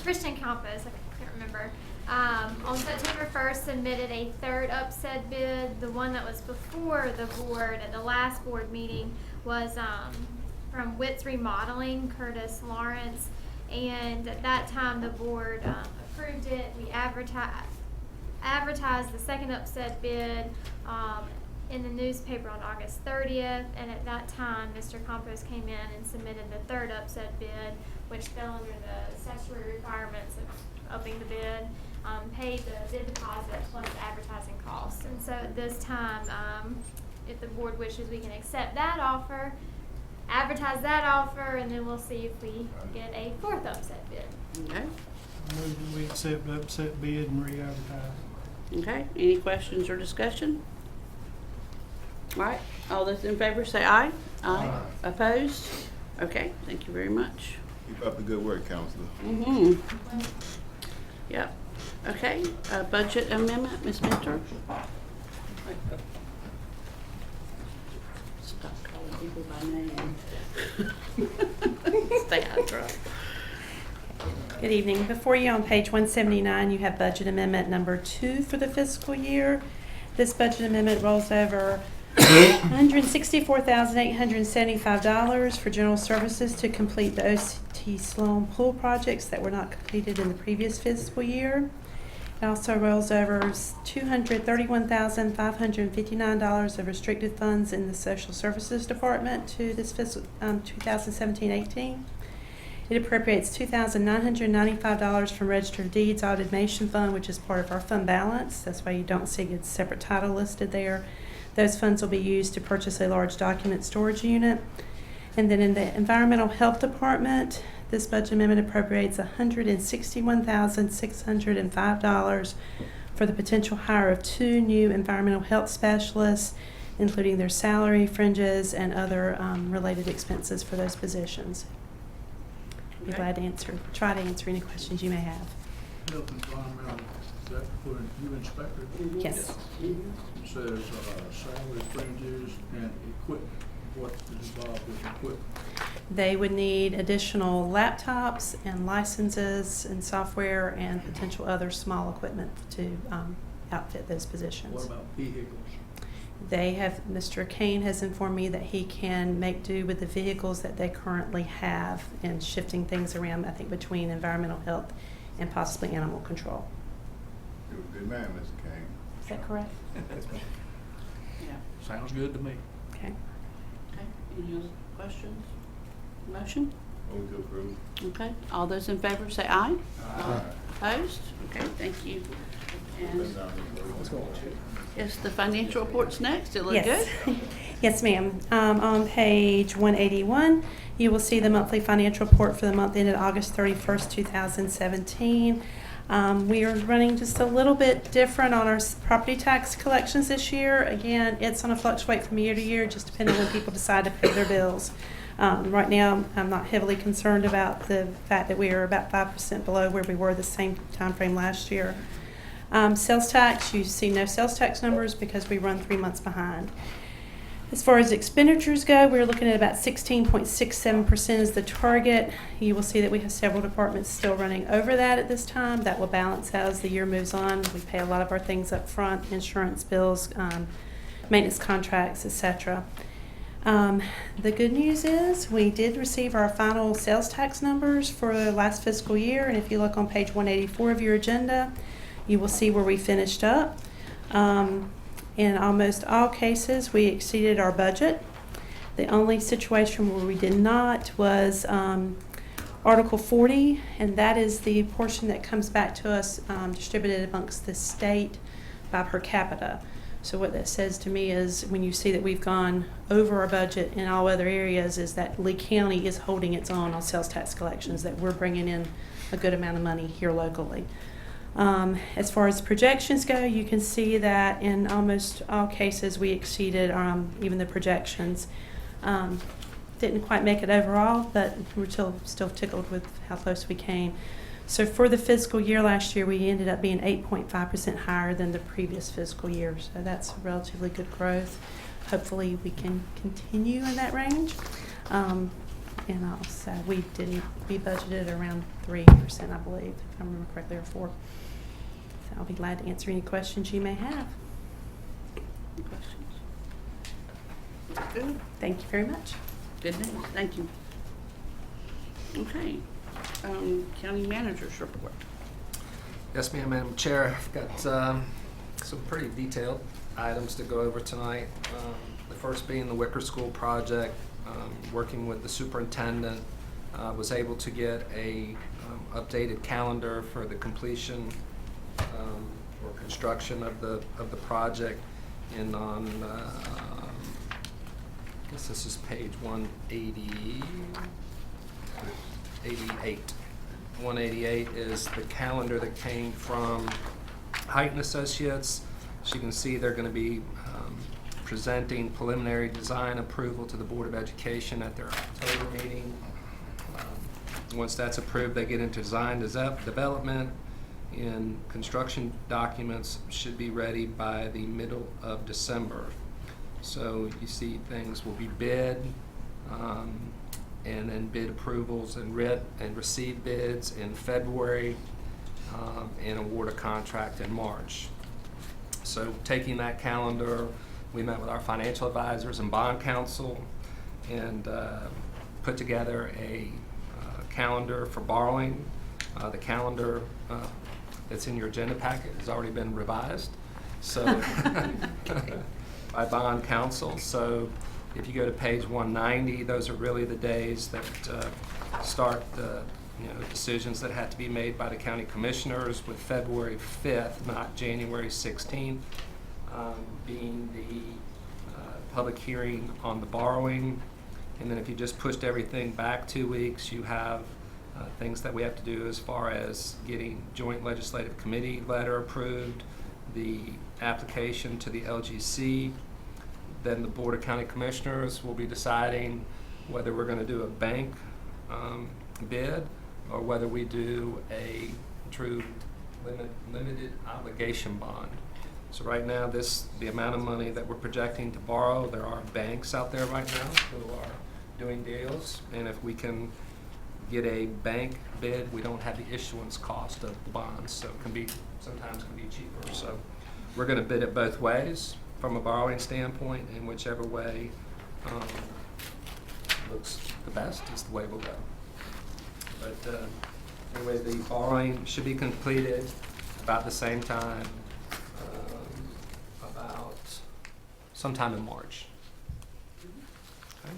Christian Campos, I can't remember, on September 1st submitted a third upset bid. The one that was before the board at the last board meeting was from Witt's Remodeling, Curtis Lawrence, and at that time the board approved it. We advertised the second upset bid in the newspaper on August 30th, and at that time Mr. Campos came in and submitted the third upset bid, which fell under the statutory requirements of upping the bid, paid the bid deposit plus advertising costs. And so at this time, if the board wishes, we can accept that offer, advertise that offer, and then we'll see if we get a fourth upset bid.
Okay.
I move that we accept the upset bid and re-advertise.
Okay, any questions or discussion? All right, all those in favor say aye. Aye. Opposed? Okay, thank you very much.
Keep up the good work, Counselor.
Mm-hmm. Yep. Okay, budget amendment, Ms. Mentor? Stop calling people by name. Stay out of trouble.
Good evening. Before you on page 179, you have budget amendment number 2 for the fiscal year. This budget amendment rolls over $164,875 for general services to complete the OT Sloan pool projects that were not completed in the previous fiscal year. It also rolls over $231,559 of restricted funds in the Social Services Department to this fiscal 2017-18. It appropriates $2,995 from Register of Deeds Automation Fund, which is part of our fund balance. That's why you don't see a separate title listed there. Those funds will be used to purchase a large document storage unit. And then in the Environmental Health Department, this budget amendment appropriates $161,605 for the potential hire of 2 new environmental health specialists including their salary, fringes, and other related expenses for those positions. Be
Okay.
glad to try to answer any questions you may have.
Health environmental, is that for you inspector?
Yes.
It says salary, fringes, and equipment. What is involved with equipment?
They would need additional laptops and licenses and software and potential other small equipment to outfit those positions.
What about vehicles?
They have, Mr. Kane has informed me that he can make do with the vehicles that they currently have and shifting things around, I think, between environmental health and possibly animal control.
Good man, Mr. King.
Is that correct?
Yeah.
Sounds good to me.
Okay.
Okay, any other questions? Motion?
Move to approve.
Okay, all those in favor say aye.
Aye.
Opposed? Okay, thank you. And
Let's go.
yes, the financial report's next. It look
Yes.
good?
Yes, ma'am. On page 181, you will see the monthly financial report for the month ended August 31st, 2017. We are running just a little bit different on our property tax collections this year. Again, it's going to fluctuate from year to year, just depending on when people decide to pay their bills. Right now, I'm not heavily concerned about the fact that we are about 5% below where we were the same time frame last year. Sales tax, you see no sales tax numbers because we run 3 months behind. As far as expenditures go, we're looking at about 16.67% is the target. You will see that we have several departments still running over that at this time. That will balance out as the year moves on. We pay a lot of our things up front, insurance bills, maintenance contracts, etc. The good news is we did receive our final sales tax numbers for the last fiscal year, and if you look on page 184 of your agenda, you will see where we finished up. In almost all cases, we exceeded our budget. The only situation where we did not was Article 40, and that is the portion that comes back to us distributed amongst the state by per capita. So what that says to me is when you see that we've gone over our budget in all other areas is that Lee County is holding its own on sales tax collections, that we're bringing in a good amount of money here locally. As far as projections go, you can see that in almost all cases we exceeded even the projections. Didn't quite make it overall, but we're still tickled with how close we came. So for the fiscal year last year, we ended up being 8.5% higher than the previous fiscal year. So that's relatively good growth. Hopefully we can continue in that range. And also we budgeted around 3%, I believe, if I remember correctly, or 4%. So I'll be glad to answer any questions you may have.
Any questions? Good.
Thank you very much.
Good news. Thank you. Okay. County manager's report.
Yes, ma'am, Madam Chair. I've got some pretty detailed items to go over tonight. The first being the Wicker School project. Working with the superintendent, was able to get a updated calendar for the completion or construction of the project. And on, I guess this is page 188. 188 is the calendar that came from Heighton Associates. As you can see, they're going to be presenting preliminary design approval to the Board of Education at their October meeting. Once that's approved, they get into design development, and construction documents should be ready by the middle of December. So you see things will be bid, and then bid approvals and receive bids in February, and award a contract in March. So taking that calendar, we met with our financial advisors and bond counsel and put together a calendar for borrowing. The calendar that's in your agenda packet has already been revised, so by bond counsel. So if you go to page 190, those are really the days that start the decisions that have to be made by the county commissioners, with February 5th, not January 16th. Being the public hearing on the borrowing. And then if you just pushed everything back 2 weeks, you have things that we have to do as far as getting joint legislative committee letter approved, the application to the LGC, Then the Board of County Commissioners will be deciding whether we're gonna do a bank bid or whether we do a true limited obligation bond. So right now, the amount of money that we're projecting to borrow, there are banks out there right now who are doing deals, and if we can get a bank bid, we don't have the issuance cost of the bonds, so it sometimes can be cheaper. So we're gonna bid it both ways from a borrowing standpoint, and whichever way looks the best is the way we'll go. But anyway, the borrowing should be completed about the same time, about sometime in March. Okay.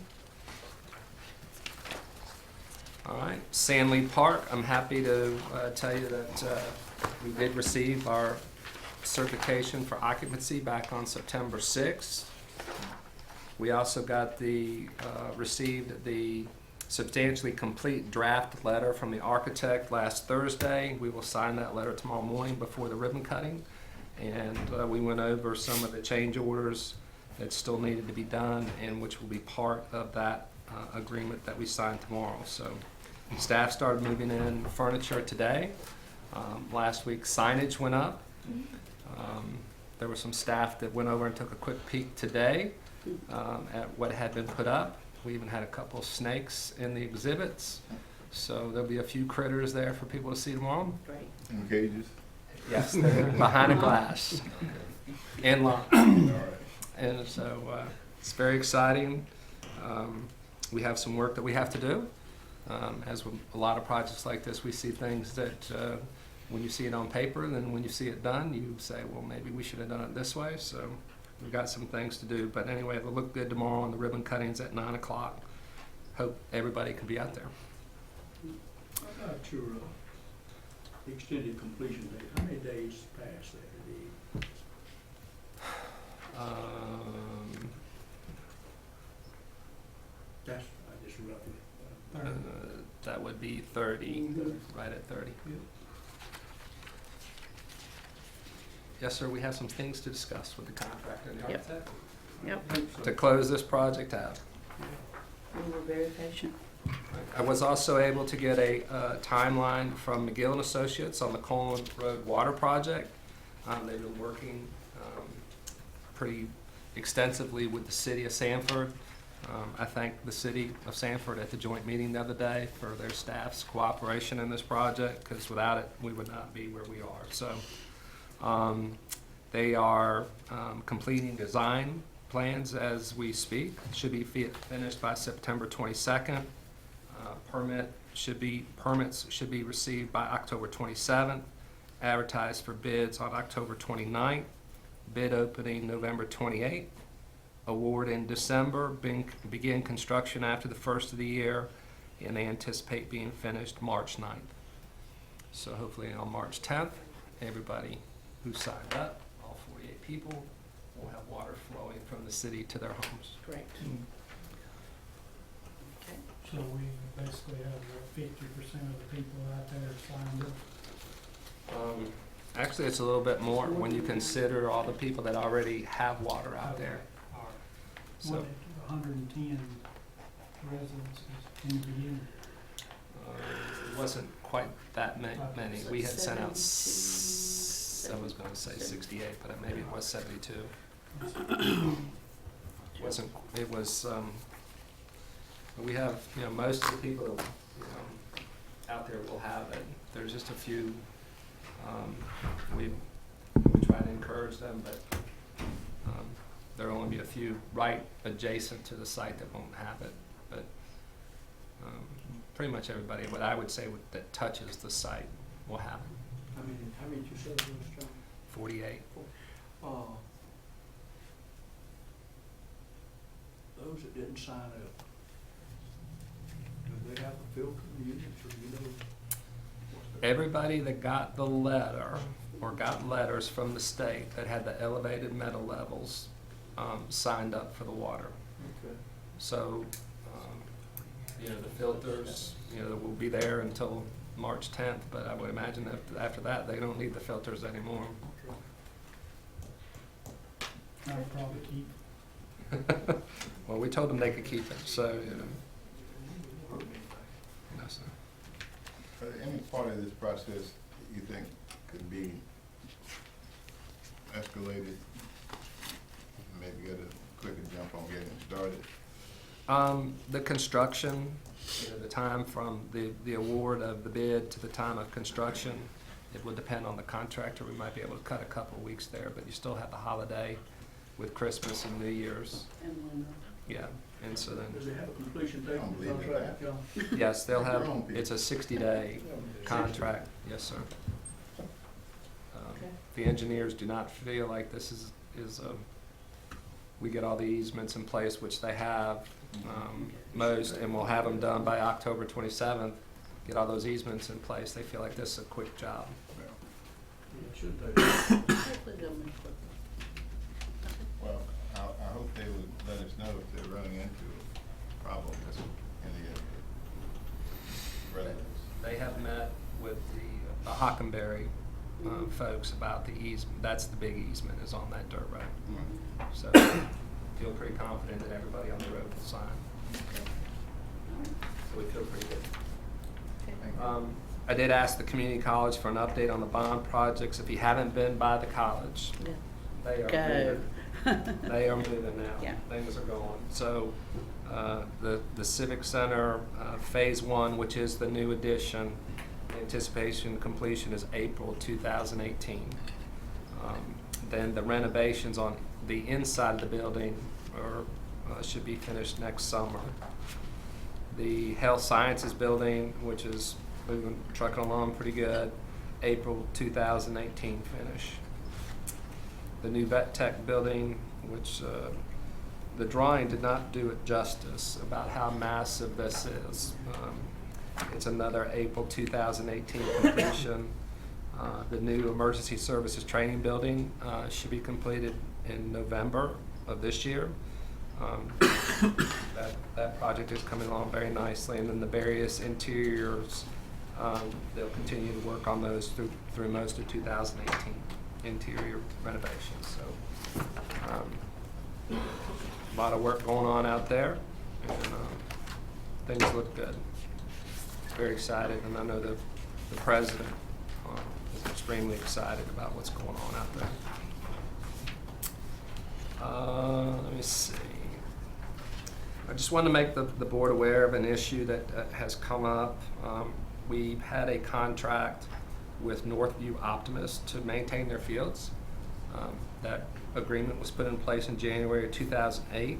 All right, Sandley Park, I'm happy to tell you that we did receive our certification for occupancy back on September 6th. We also got received the substantially complete draft letter from the architect last Thursday. We will sign that letter tomorrow morning before the ribbon cutting. And we went over some of the change orders that still needed to be done and which will be part of that agreement that we sign tomorrow. So staff started moving in furniture today. Last week signage went up. There were some staff that went over and took a quick peek today at what had been put up. We even had a couple of snakes in the exhibits. So there'll be a few critters there for people to see tomorrow.
Great.
In cages?
Yes, they're behind a glass. And locked. And so it's very exciting. We have some work that we have to do. As with a lot of projects like this, we see things that when you see it on paper, then when you see it done, you say, well, maybe we should have done it this way. So we've got some things to do. But anyway, it'll look good tomorrow, and the ribbon cutting's at 9 o'clock. Hope everybody can be out there.
How about your extended completion date? How many days past that? That's, I just roughly.
That would be 30, right at 30.
Yeah.
Yes, sir, we have some things to discuss with the contractor and the
Yep.
architect
Yep,
to close this project out.
we were very patient.
I was also able to get a timeline from McGill and Associates on the Coleman Road Water Project. They've been working pretty extensively with the city of Sanford. I thank the city of Sanford at the joint meeting the other day for their staff's cooperation in this project, because without it, we would not be where we are. So they are completing design plans as we speak. Should be finished by September 22nd. Permits should be received by October 27th. Advertised for bids on October 29th. Bid opening November 28th. Award in December. Begin construction after the first of the year, and they anticipate being finished March 9th. So hopefully on March 10th, everybody who signed up, all 48 people, will have water flowing from the city to their homes.
Great. Okay.
So we basically have 50% of the people out there signed up.
Actually, it's a little bit more when you consider all the people that already have water out there. So,
110 residences in the beginning.
it wasn't quite that many. We had sent out, I was going to say 68, but maybe it was 72. It was, we have, most of the people, out there will have it. There's just a few, we try to encourage them, but there'll only be a few right adjacent to the site that won't have it. But pretty much everybody, what I would say that touches the site will have it.
How many did you say there was, John?
48.
Those that didn't sign up, do they have a filter unit, or
Everybody that got the letter or got letters from the state that had the elevated metal levels signed up for the water.
Okay.
So, the filters, will be there until March 10th, but I would imagine that after that, they don't need the filters anymore.
I'd probably keep.
Well, we told them they could keep it, so, so.
Any part of this process you think could be escalated? Maybe get a quicker jump on getting started?
The construction, the time from the award of the bid to the time of construction, it would depend on the contractor. We might be able to cut a couple of weeks there, but you still have the holiday with Christmas and New Year's. Yeah, and so then.
Does it have a completion date on the contract, John?
Yes, they'll have, it's a 60-day contract, yes, sir. The engineers do not feel like this is we get all the easements in place, which they have, most, and we'll have them done by October 27th, get all those easements in place. They feel like this is a quick job.
Well, I hope they would let us know if they're running into a problem in the residents.
They have met with the Hockenberry folks about the easement. That's the big easement is on that dirt road. So feel pretty confident that everybody on the road will sign. So we feel pretty good. I did ask the community college for an update on the bond projects. If you haven't been by the college, they are moving. They are moving now.
Yeah.
Things are going. So the Civic Center Phase 1, which is the new addition, anticipation completion is April 2018. Then the renovations on the inside of the building should be finished next summer. The Health Sciences building, which is moving, trucking along pretty good, April 2018 finish. The new Vet Tech building, which the drawing did not do it justice about how massive this is. It's another April 2018 completion. The new Emergency Services Training Building should be completed in November of this year. That project is coming along very nicely, and then the various interiors, they'll continue to work on those through most of 2018, interior renovations. So a lot of work going on out there, and things look good. Very excited, and I know the president is extremely excited about what's going on out there. Let me see. I just wanted to make the board aware of an issue that has come up. We had a contract with Northview Optimist to maintain their fields. That agreement was put in place in January of 2008.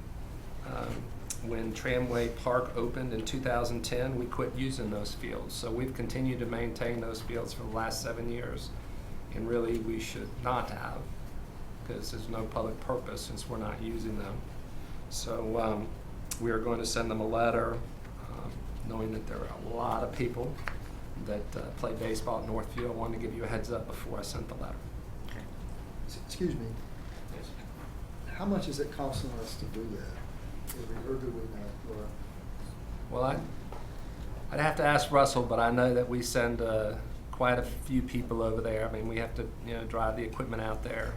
When Tramway Park opened in 2010, we quit using those fields. So we've continued to maintain those fields for the last 7 years. And really, we should not have, because there's no public purpose since we're not using them. So we are going to send them a letter, knowing that there are a lot of people that play baseball at Northview. I wanted to give you a heads up before I sent the letter.
Excuse me,
Yes.
how much is it costing us to do that? Or do we not?
Well, I'd have to ask Russell, but I know that we send quite a few people over there. I mean, we have to, drive the equipment out there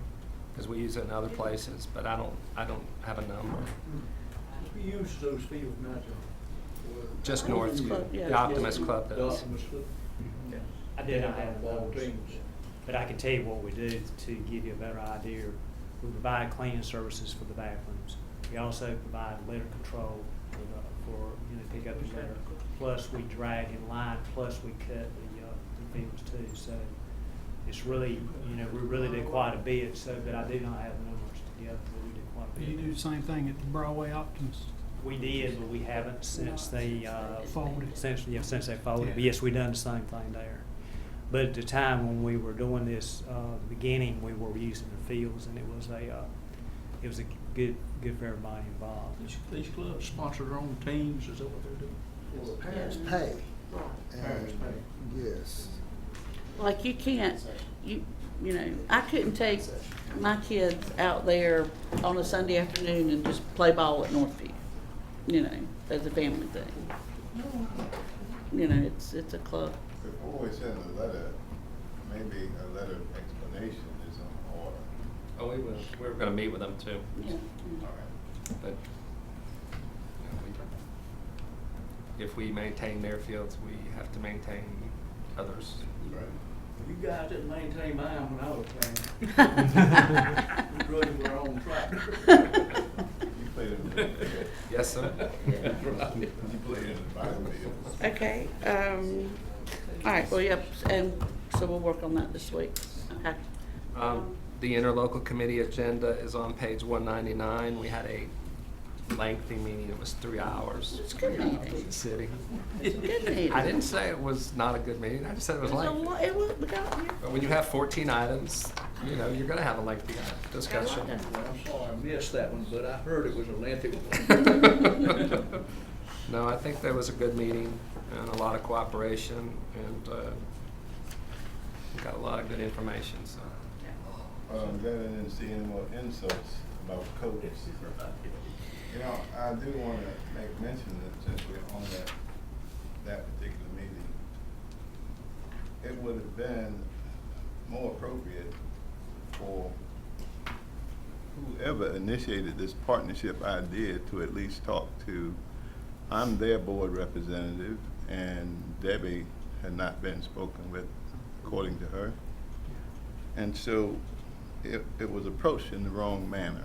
because we use it in other places. But I don't have a number.
Who uses those fields now, John?
Just
Optimist
Northview.
Club, yeah.
The Optimist Club
The
does.
Optimist Club?
I did not have
Ball
those,
teams.
but I can tell you what we do to give you a better idea. We provide cleaning services for the bathrooms. We also provide litter control for pick up the litter. Plus we drag in line, plus we cut the fields too. So it's really, we really did quite a bit. So, but I do not have the numbers together, but we did quite a bit.
You do the same thing at the Broadway Optimist?
We did, but we haven't since they
Folded.
Since they folded. But yes, we done the same thing there. But at the time when we were doing this beginning, we were using the fields, and it was a good for everybody involved.
These clubs sponsor their own teams. Is that what they're doing?
Well, the parents pay.
Parents
And, yes.
Like you can't, I couldn't take my kids out there on a Sunday afternoon and just play ball at Northview, as a family thing. It's a club.
Before we send the letter, maybe a letter of explanation is on order.
Oh, we will. We're going to meet with them too.
Yeah.
All right.
But if we maintain their fields, we have to maintain others.
You guys didn't maintain mine when I was playing. We drove our own tractor.
You played in the
Yes, sir.
You played in the Bible.
Okay, all right, well, yep, and so we'll work on that this week. Okay.
The interlocal committee agenda is on page 199. We had a lengthy meeting. It was 3 hours.
It's a good meeting.
Sitting.
It's a good meeting.
I didn't say it was not a good meeting. I just said it was lengthy.
It was, we got here.
But when you have 14 items, you know, you're going to have a lengthy discussion.
I'm sorry I missed that one, but I heard it was a lengthy one.
No, I think there was a good meeting and a lot of cooperation, and we got a lot of good information. So.
I'm glad I didn't see any more insults about codes. You know, I do want to make mention that since we're on that particular meeting, it would have been more appropriate for whoever initiated this partnership idea to at least talk to, I'm their board representative, and Debbie had not been spoken with according to her. And so it was approached in the wrong manner.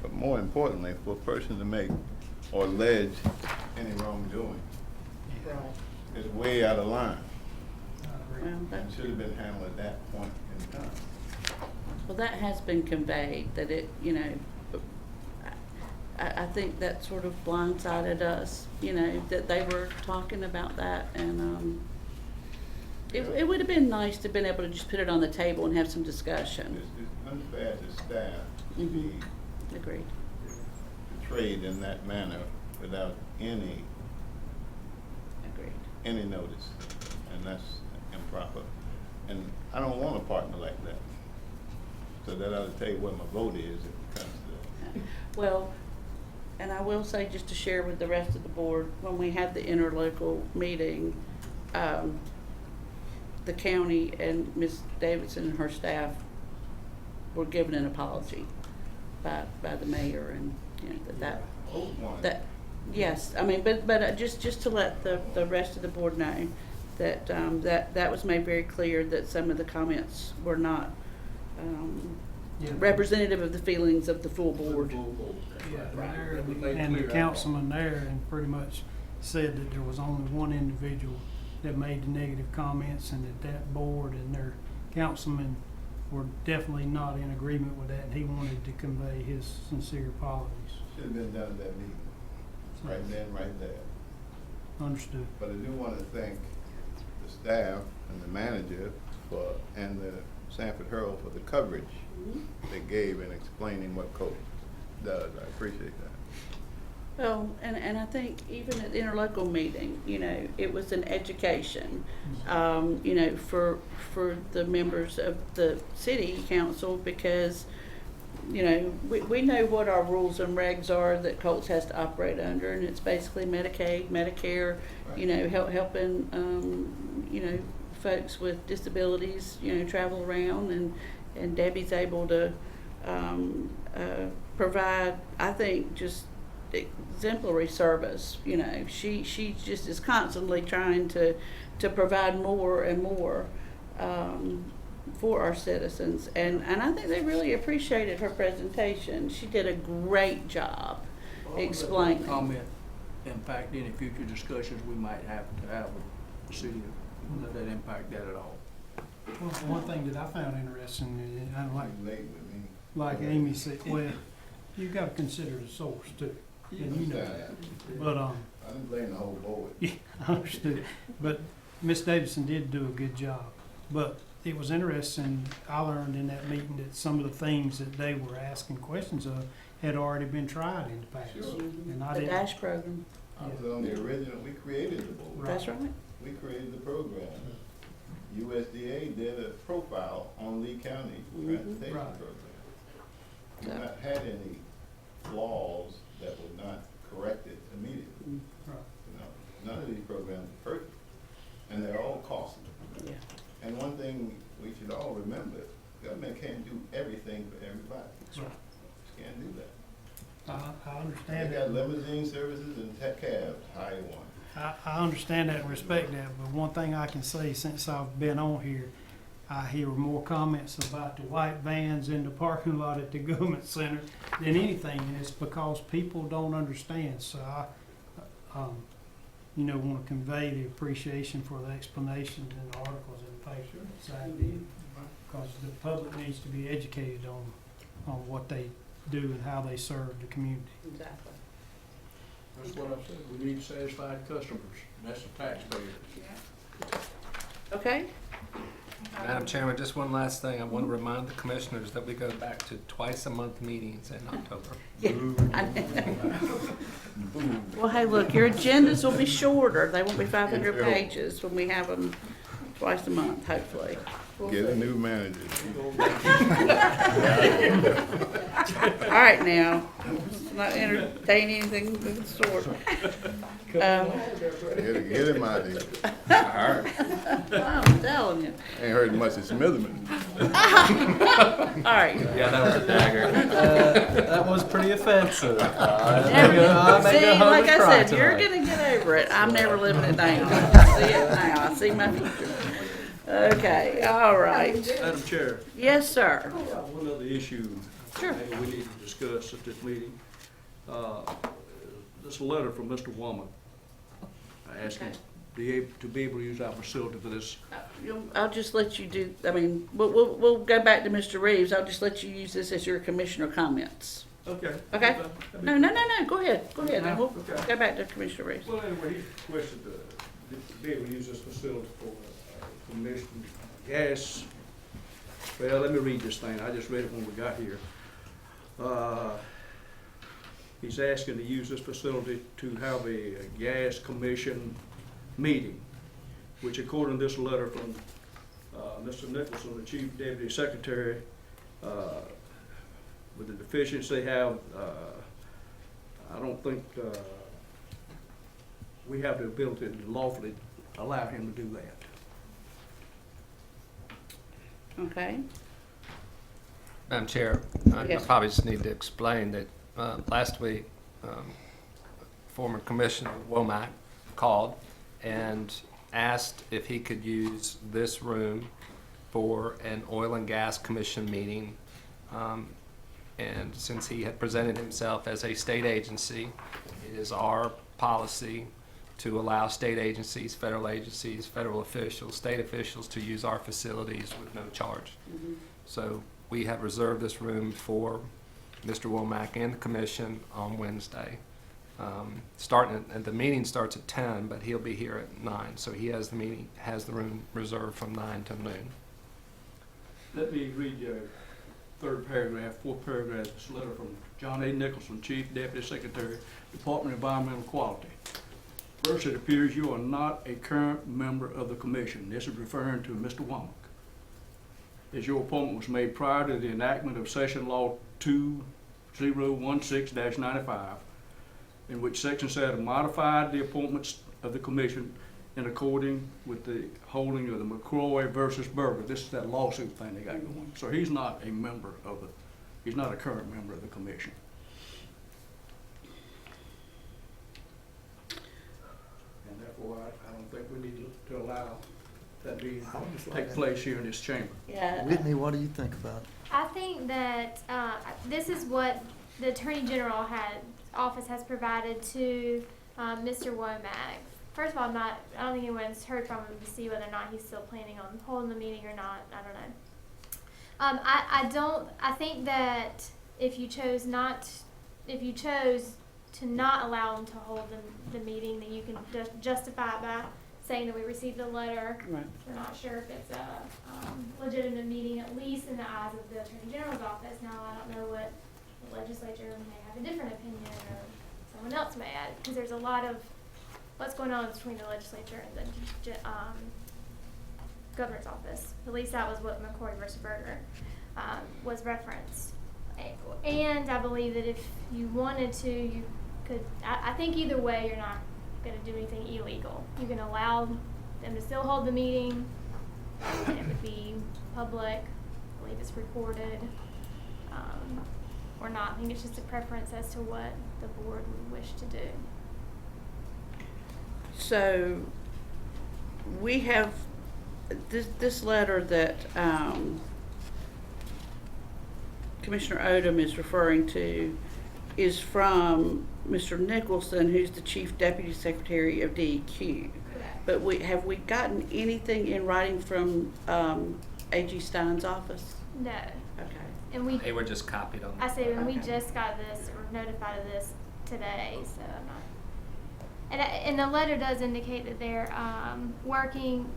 But more importantly, for a person to make or allege any wrongdoing is way out of line. And should have been handled at that point in time.
Well, that has been conveyed, that it, you know, I think that sort of blindsided us, you know, that they were talking about that, and it would have been nice to have been able to just put it on the table and have some discussion.
It's unfair to staff to be
Agreed.
portrayed in that manner without any notice, and that's improper. And I don't want a partner like that. So that ought to tell you what my vote is if it comes to that.
Well, and I will say, just to share with the rest of the board, when we had the interlocal meeting, the county and Ms. Davidson and her staff were given an apology by the mayor, and you know that yes, I mean, but just to let the rest of the board know that that was made very clear that some of the comments were not representative of the feelings of the full board.
And the councilman there and pretty much said that there was only one individual that made the negative comments, and that board and their councilmen were definitely not in agreement with that, and he wanted to convey his sincere apologies.
Should have been done at that meeting, right then, right there.
Understood.
But I do want to thank the staff and the manager and the Sanford Herald for the coverage they gave in explaining what COPE does. I appreciate that.
Well, and I think even at the interlocal meeting, you know, it was an education, you know, for the members of the city council, because, you know, we know what our rules and regs are that Colts has to operate under, and it's basically Medicaid, Medicare, you know, helping, you know, folks with disabilities, you know, travel around, and Debbie's able to provide, I think, just exemplary service. You know, she just is constantly trying to provide more and more for our citizens, and I think they really appreciated her presentation. She did a great job explaining.
Comment impact any future discussions we might have to have with the city. Does that impact that at all?
Well, one thing that I found interesting, and I like Amy said, well, you got to consider the source too. And you know that. But
I didn't blame the whole board.
Yeah, I understood. But Miss Davidson did do a good job. But it was interesting. I learned in that meeting that some of the things that they were asking questions of had already been tried in the past.
Sure.
And I
The
didn't.
DASH program.
I was on the original. We created the board.
That's right.
We created the program. USDA did a profile on Lee County transportation program. We've not had any flaws that were not corrected immediately.
Right.
You know, none of these programs are perfect, and they're all costly.
Yeah.
And one thing we should all remember: government can't do everything for everybody.
That's right.
Just can't do that.
I understand
They
that.
got limousine services and cabs, hire one.
I understand that and respect that, but one thing I can say since I've been on here, I hear more comments about the white vans in the parking lot at the government center than anything, and it's because people don't understand. So I, want to convey the appreciation for the explanations in the articles in the paper this afternoon, because the public needs to be educated on what they do and how they serve the community.
Exactly.
That's what I said, we need satisfied customers, and that's the taxpayers.
Okay?
Madam Chairman, just one last thing. I want to remind the commissioners that we go back to twice-a-month meetings in October.
Well, hey, look, your agendas will be shorter. They won't be 500 pages when we have them twice a month, hopefully.
Get a new manager.
All right now, let's not entertain anything of the sort.
Get him out of here.
I'm telling you.
Ain't heard much of Smitherman.
All right.
Yeah, that was a dagger.
That was pretty offensive.
See, like I said, you're gonna get over it. I'm never living it down. I see it now. I see my future. Okay, all right.
Madam Chair.
Yes, sir.
One other issue
Sure.
maybe we need to discuss at this meeting. This letter from Mr. Womack asking to be able to use our facility for this.
I'll just let you do, we'll go back to Mr. Reeves. I'll just let you use this as your commissioner comments.
Okay.
Okay? No, go ahead, and we'll go back to Commissioner Reeves.
Well, anyway, he requested to be able to use this facility for commission gas. Well, let me read this thing. I just read it when we got here. He's asking to use this facility to have a gas commission meeting, which according to this letter from Mr. Nicholson, the Chief Deputy Secretary, with the deficiency they have, I don't think we have the ability to lawfully allow him to do that.
Okay.
Madam Chair, I
Yes.
probably just need to explain that last week, former Commissioner Womack called and asked if he could use this room for an oil and gas commission meeting. And since he had presented himself as a state agency, it is our policy to allow state agencies, federal officials, state officials to use our facilities with no charge. So we have reserved this room for Mr. Womack and the commission on Wednesday. And the meeting starts at 10, but he'll be here at 9. So he has the room reserved from 9 to noon.
Let me read your third paragraph, fourth paragraph, this letter from John A. Nicholson, Chief Deputy Secretary, Department of Environmental Quality. First, it appears you are not a current member of the commission. This is referring to Mr. Womack. As your appointment was made prior to the enactment of Session Law 2016-95, in which Section 7 modified the appointments of the commission in according with the holding of the McCroy versus Berger. This is that lawsuit thing they got going. So he's not a member of he's not a current member of the commission. And therefore, I don't think we need to allow that to take place here in this chamber.
Yeah.
Whitney, what do you think about it?
I think that this is what the Attorney General office has provided to Mr. Womack. First of all, I don't think anyone's heard from him to see whether or not he's still planning on holding the meeting or not. I don't know. I think that if you chose to not allow him to hold the meeting, then you can justify it by saying that we received a letter.
Right.
We're not sure if it's a legitimate meeting, at least in the eyes of the Attorney General's office. Now, I don't know what the legislature may have a different opinion, or someone else may add, because there's a lot of what's going on between the legislature and the governor's office. At least that was what McCrory versus Berger was referenced. And I believe that if you wanted to, you could. I think either way, you're not going to do anything illegal. You can allow them to still hold the meeting, and it would be public. I believe it's recorded. or not. I think it's just a preference as to what the board would wish to do.
So we have this letter that Commissioner Odom is referring to is from Mr. Nicholson, who's the Chief Deputy Secretary of DEQ. But have we gotten anything in writing from A.G. Stein's office?
No.
Okay.
And we.
They were just copied on.
I say, and we just got this or notified of this today, so I'm not. And the letter does indicate that they're working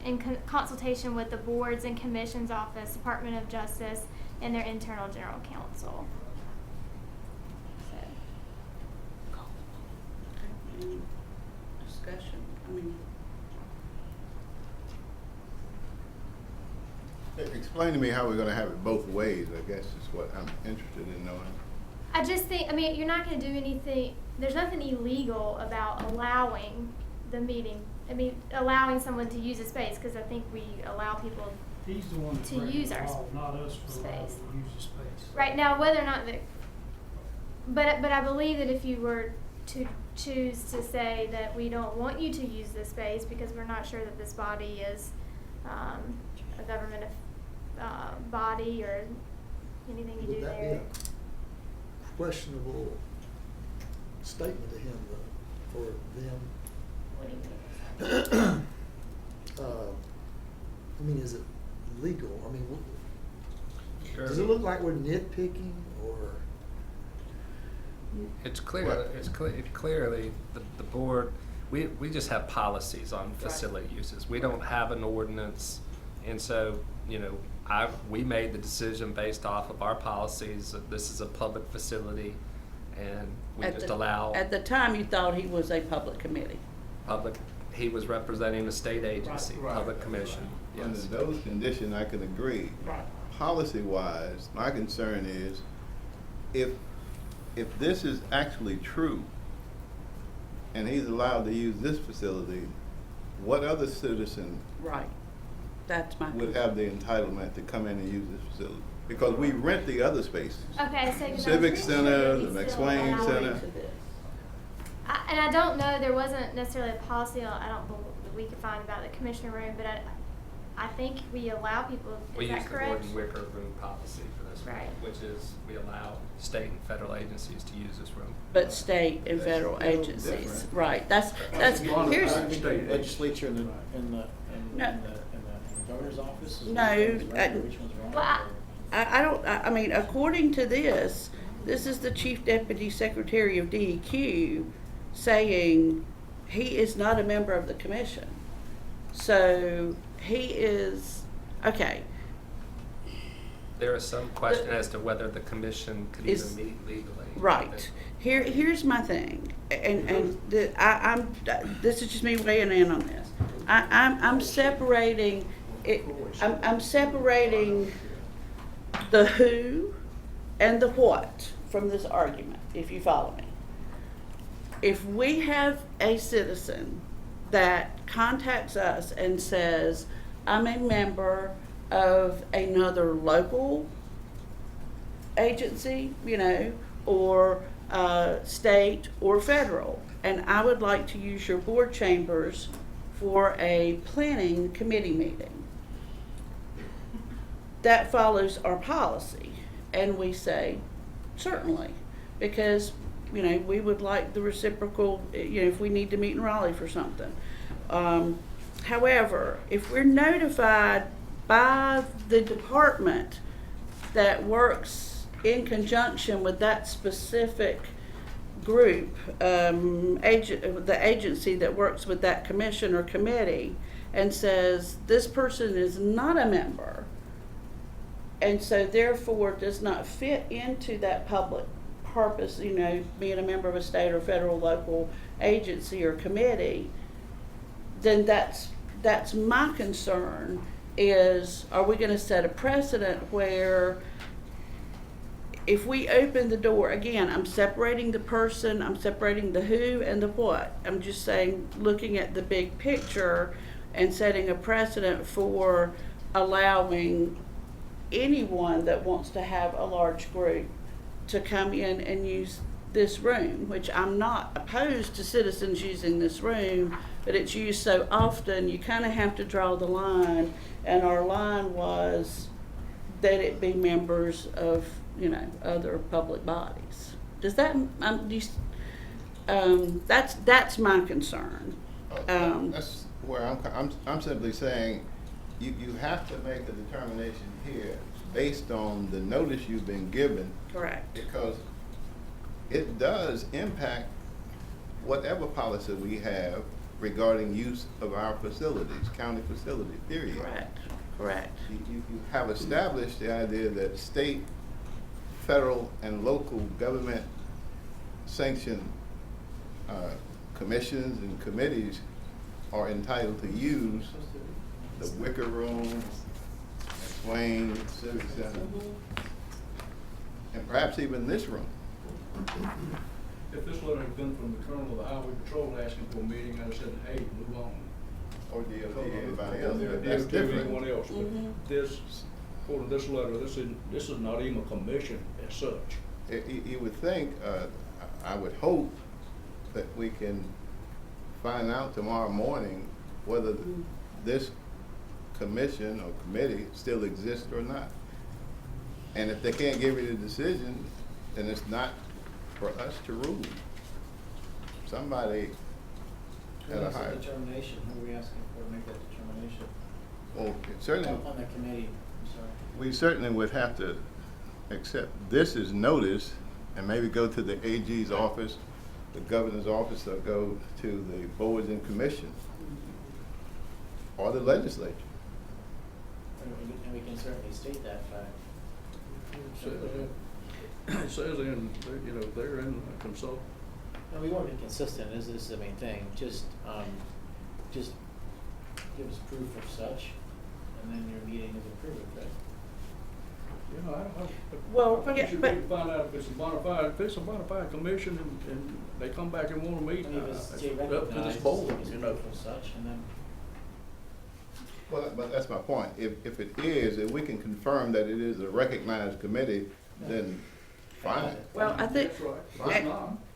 in consultation with the boards and commissions office, Department of Justice, and their internal general counsel. So.
Any discussion? I mean.
Explain to me how we're gonna have it both ways, I guess is what I'm interested in knowing.
I just think, I mean, you're not going to do anything, there's nothing illegal about allowing the meeting, I mean, allowing someone to use a space, because I think we allow people
He's the one that's
to
breaking
use
the
our
law, not us for allowing
space.
to use the space.
Right now, whether or not the, but I believe that if you were to choose to say that we don't want you to use this space because we're not sure that this body is a government body or anything you
Would
do
that
there.
be a questionable statement to him, though, for them?
What do you mean?
I mean, is it legal? I mean, does it look like we're nitpicking, or?
It's clear. It's clearly the board. We just have policies on facility uses. We don't have an ordinance, and so we made the decision based off of our policies that this is a public facility, and we just allow.
At the time, you thought he was a public committee.
Public. He was representing a state agency,
Right.
public commission. Yes.
Under those conditions, I can agree.
Right.
Policy-wise, my concern is if this is actually true and he's allowed to use this facility, what other citizen
Right. That's my
would have the entitlement to come in and use this facility? Because we rent the other spaces.
Okay, so
Civic Center, the McSwain Center.
And I don't know, there wasn't necessarily a policy, I don't believe that we could find about the commissioner room, but I think we allow people,
We
is
use
that
the
correct?
Wicker room policy for this room,
Right.
which is we allow state and federal agencies to use this room.
But state and federal agencies, right? That's here's.
Legislature in the
No.
governor's office?
No,
Which one's wrong?
Well,
I don't. I mean, according to this is the Chief Deputy Secretary of DEQ saying he is not a member of the commission. So he is okay.
There is some question as to whether the commission could
Is-
even meet legally.
Right. Here's my thing, and this is just me weighing in on this. I'm separating it. I'm separating the who and the what from this argument, if you follow me. If we have a citizen that contacts us and says, I'm a member of another local agency, or state or federal, and I would like to use your board chambers for a planning committee meeting. That follows our policy, and we say, certainly, because we would like the reciprocal, if we need to meet in Raleigh for something. However, if we're notified by the department that works in conjunction with that specific group, the agency that works with that commission or committee, and says this person is not a member, and so therefore does not fit into that public purpose, being a member of a state or federal local agency or committee, then that's my concern is, are we going to set a precedent where if we open the door, again, I'm separating the person, I'm separating the who and the what. I'm just saying, looking at the big picture and setting a precedent for allowing anyone that wants to have a large group to come in and use this room, which I'm not opposed to citizens using this room, but it's used so often, you kind of have to draw the line, and our line was that it be members of, other public bodies. Does that, that's my concern.
That's where I'm simply saying, you have to make a determination here based on the notice you've been given.
Correct.
Because it does impact whatever policy we have regarding use of our facilities, county facilities, period.
Correct.
You have established the idea that state, federal, and local government sanctioned commissions and committees are entitled to use the Wicker Room, Swain Civic Center, and perhaps even this room.
If this letter had been from the colonel of the highway patrol asking for a meeting, I'd have said, hey, move on.
Or DOT, anybody else,
Yeah,
that's
DOT,
different.
anyone else, but this, according to this letter, this is not even a commission as such.
You would think, I would hope that we can find out tomorrow morning whether this commission or committee still exists or not. And if they can't give you the decision, then it's not for us to rule. Somebody at a higher
determination, who are we asking for to make that determination?
Well, it certainly,
On the committee, I'm sorry.
we certainly would have to accept this as notice and maybe go to the AG's office, the governor's office, or go to the boards and commissions or the legislature.
And we can certainly state that fact.
It says in, they're in a consult.
No, we want to be consistent, this is the main thing, just give us proof of such, and then your meeting is approved, right?
Well,
I think
yeah,
you should
but-
wait to find out if it's a bona fide commission and they come back and want to meet,
I mean, if
it's
it's state
up to this
recognized,
board,
give us proof of such, and then.
Well, but that's my point. If it is, if we can confirm that it is a recognized committee, then fine.
Well, I think,
That's right.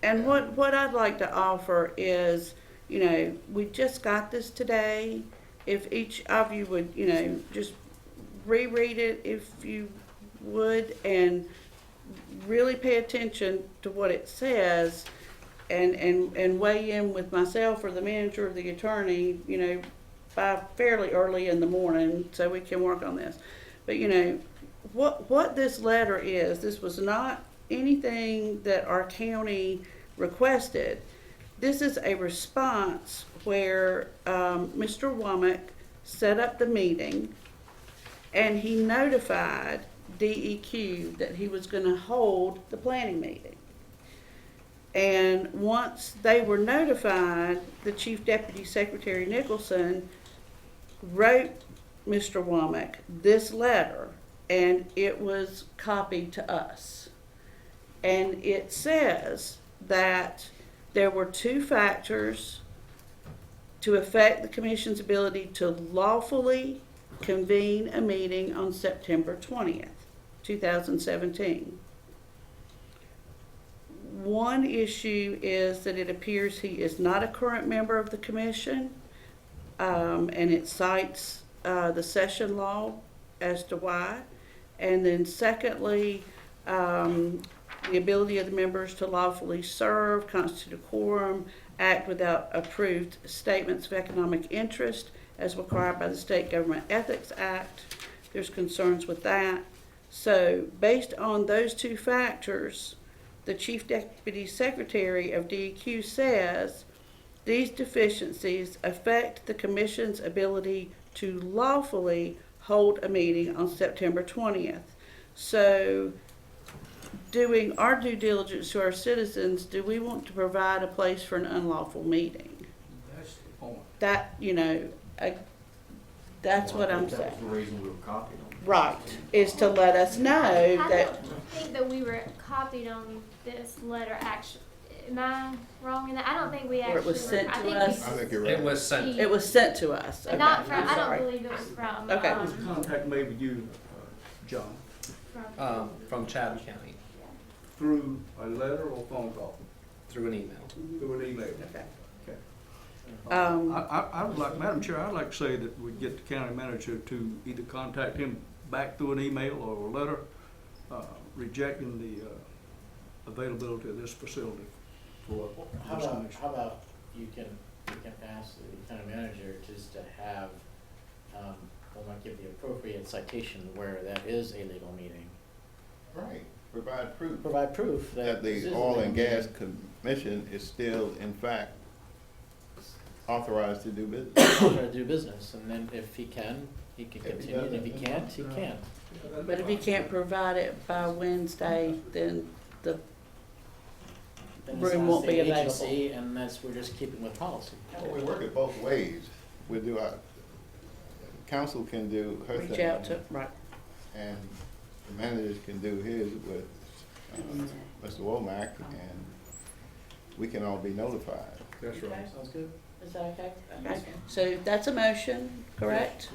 and what I'd like to offer is, we just got this today. If each of you would, just reread it if you would, and really pay attention to what it says, and weigh in with myself or the manager or the attorney, by fairly early in the morning, so we can work on this. But what this letter is, this was not anything that our county requested. This is a response where Mr. Womack set up the meeting, and he notified DEQ that he was going to hold the planning meeting. And once they were notified, the Chief Deputy Secretary Nicholson wrote Mr. Womack this letter, and it was copied to us. And it says that there were two factors to affect the commission's ability to lawfully convene a meeting on September 20th, 2017. One issue is that it appears he is not a current member of the commission, and it cites the session law as to why. And then secondly, the ability of the members to lawfully serve, constitute a quorum, act without approved statements of economic interest as required by the State Government Ethics Act. There's concerns with that. So based on those two factors, the Chief Deputy Secretary of DEQ says these deficiencies affect the Commission's ability to lawfully hold a meeting on September 20th. So doing our due diligence to our citizens, do we want to provide a place for an unlawful meeting?
That's the point.
That's what I'm saying.
That's the reason we were copied on it.
Right, is to let us know
I
that,
don't think that we were copied on this letter, actually. Am I wrong in that? I don't think we
Or
actually
it was sent
were.
to
I think
us?
I think you're right.
It was sent.
it was sent to us. Okay,
Not from,
I'm
I
sorry.
don't believe it was from,
Okay.
What was the contact made with you, John?
from
From Chatham County.
through a letter or phone call?
Through an email.
Through an email?
Okay.
Okay.
I
I would like, Madam Chair, I'd like to say that we get the county manager to either contact him back through an email or a letter, rejecting the availability of this facility for
How
this
about,
commission.
how about you can ask the county manager just to have, we might give the appropriate citation where that is a legal meeting.
Right, provide proof.
Provide proof
That
this is
the
a
Oil
legal
and Gas
meeting.
Commission is still in fact authorized to do business.
Try to do business, and then if he can, he can
If he
continue, and if he
doesn't,
can't, he can't.
But if he can't provide it by Wednesday, then the
Then it's
room
ask
won't
the
be available.
agency, and that's, we're just keeping with policy.
Well, we work it both ways. We do our, council can do her thing.
Reach out to, right.
And the managers can do his with Mr. Womack, and we can all be notified.
That's right.
Okay.
Sounds good.
Is that okay? Okay, so that's a motion, correct?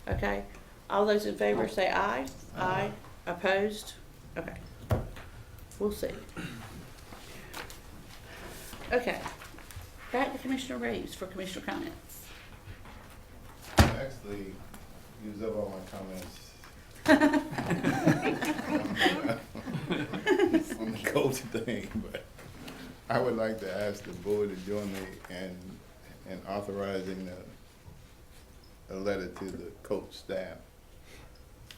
Okay, all those in favor say aye. Aye. Opposed? Okay. We'll see. Okay, back to Commissioner Reeves for commissioner comments.
Actually, used up all my comments on the coach thing, but I would like to ask the board to join me in authorizing a letter to the coach staff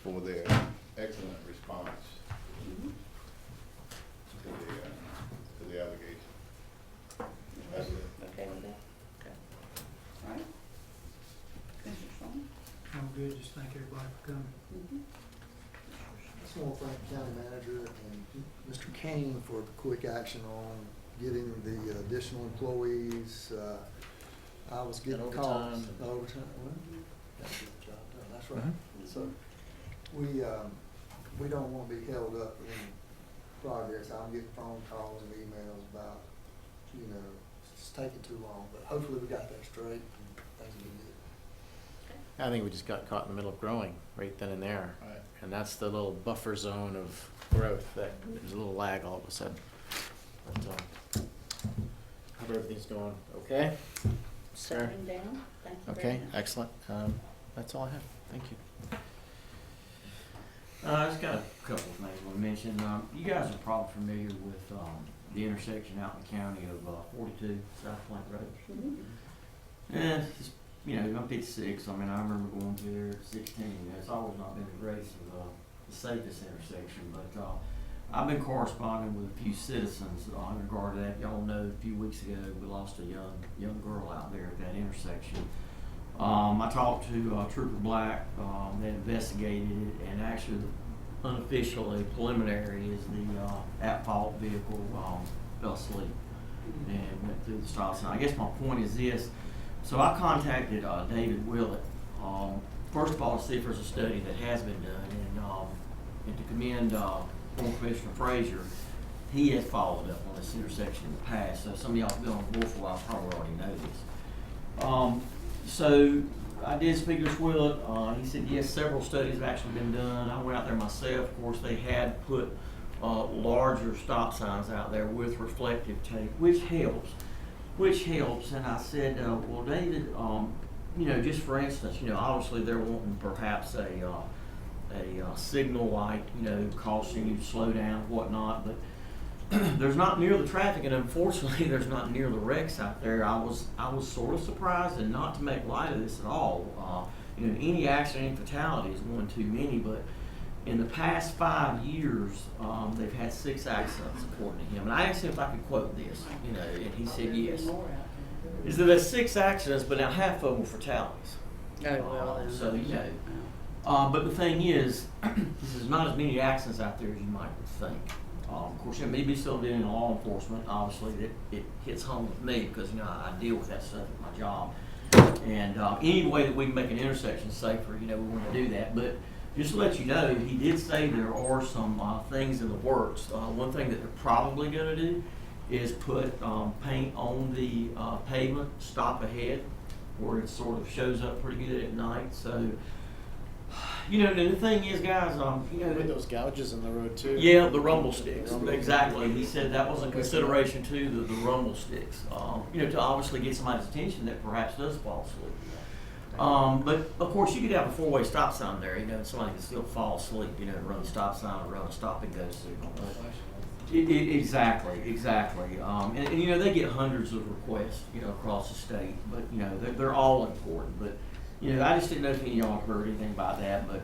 for their excellent response to the allegation. That's it.
Okay with that? Okay. All right. Commissioner Strong?
I'm good, just thank everybody for coming.
Just want to thank the county manager and Mr. Kane for quick action on getting the additional employees. I was getting
And
calls.
overtime.
Overtime, well, gotta get the job done, that's right. So, we don't want to be held up in progress. I'm getting phone calls and emails about, it's taking too long, but hopefully we got that straight and things will be good.
I think we just got caught in the middle of growing right then and there.
Right.
And that's the little buffer zone of growth that there's a little lag all of a sudden. But, hope everything's going okay.
Stepping down, thank you very
Okay,
much.
excellent. That's all I have. Thank you.
I just got a couple of things I want to mention. You guys are probably familiar with the intersection out in the county of 42 South Plank Road.
Mm-hmm.
And it's, I'm 56. I mean, I remember going through there at 16. It's always not been the greatest of the safest intersection, but I've been corresponding with a few citizens in regard to that. Y'all know a few weeks ago we lost a young girl out there at that intersection. I talked to Trooper Black. They investigated it, and actually, unofficially, preliminary is the at-fault vehicle fell asleep and went through the stop sign. I guess my point is this. So I contacted David Willett, first of all, to see if there's a study that has been done, and to commend former Commissioner Frazier. He has followed up on this intersection in the past, so some of y'all have been on the board for a while probably already know this. So I did speak to Mr. Willett. He said, yes, several studies have actually been done. I went out there myself. Of course, they had put larger stop signs out there with reflective tape, which helps. And I said, well, David, just for instance, obviously they're wanting perhaps a signal light, cautioning you to slow down, whatnot, but there's not near the traffic, and unfortunately, there's not near the wrecks out there. I was sort of surprised, and not to make light of this at all. Any accident and fatality is one too many, but in the past 5 years, they've had 6 accidents, according to him. And I asked him if I could quote this, and he said yes. Is that there's 6 accidents, but now half of them were fatalities. So, but the thing is, there's not as many accidents out there as you might think. Of course, maybe still doing law enforcement, obviously, it hits home with me because, I deal with that stuff at my job. And any way that we can make an intersection safer, we want to do that. But just to let you know, he did say there are some things in the works. One thing that they're probably going to do is put paint on the pavement, stop ahead, where it sort of shows up pretty good at night. So, You know, the thing is, guys, you know,
With those gouges in the road too.
yeah, the rumble sticks, exactly. He said that was a consideration too, the rumble sticks. You know, to obviously get somebody's attention that perhaps does fall asleep. But of course, you could have a four-way stop sign there, you know, and somebody can still fall asleep, you know, run the stop sign or run a stop and go signal. Exactly. And you know, they get hundreds of requests, you know, across the state, but you know, they're all important. But you know, I just didn't know if any of y'all heard anything about that. But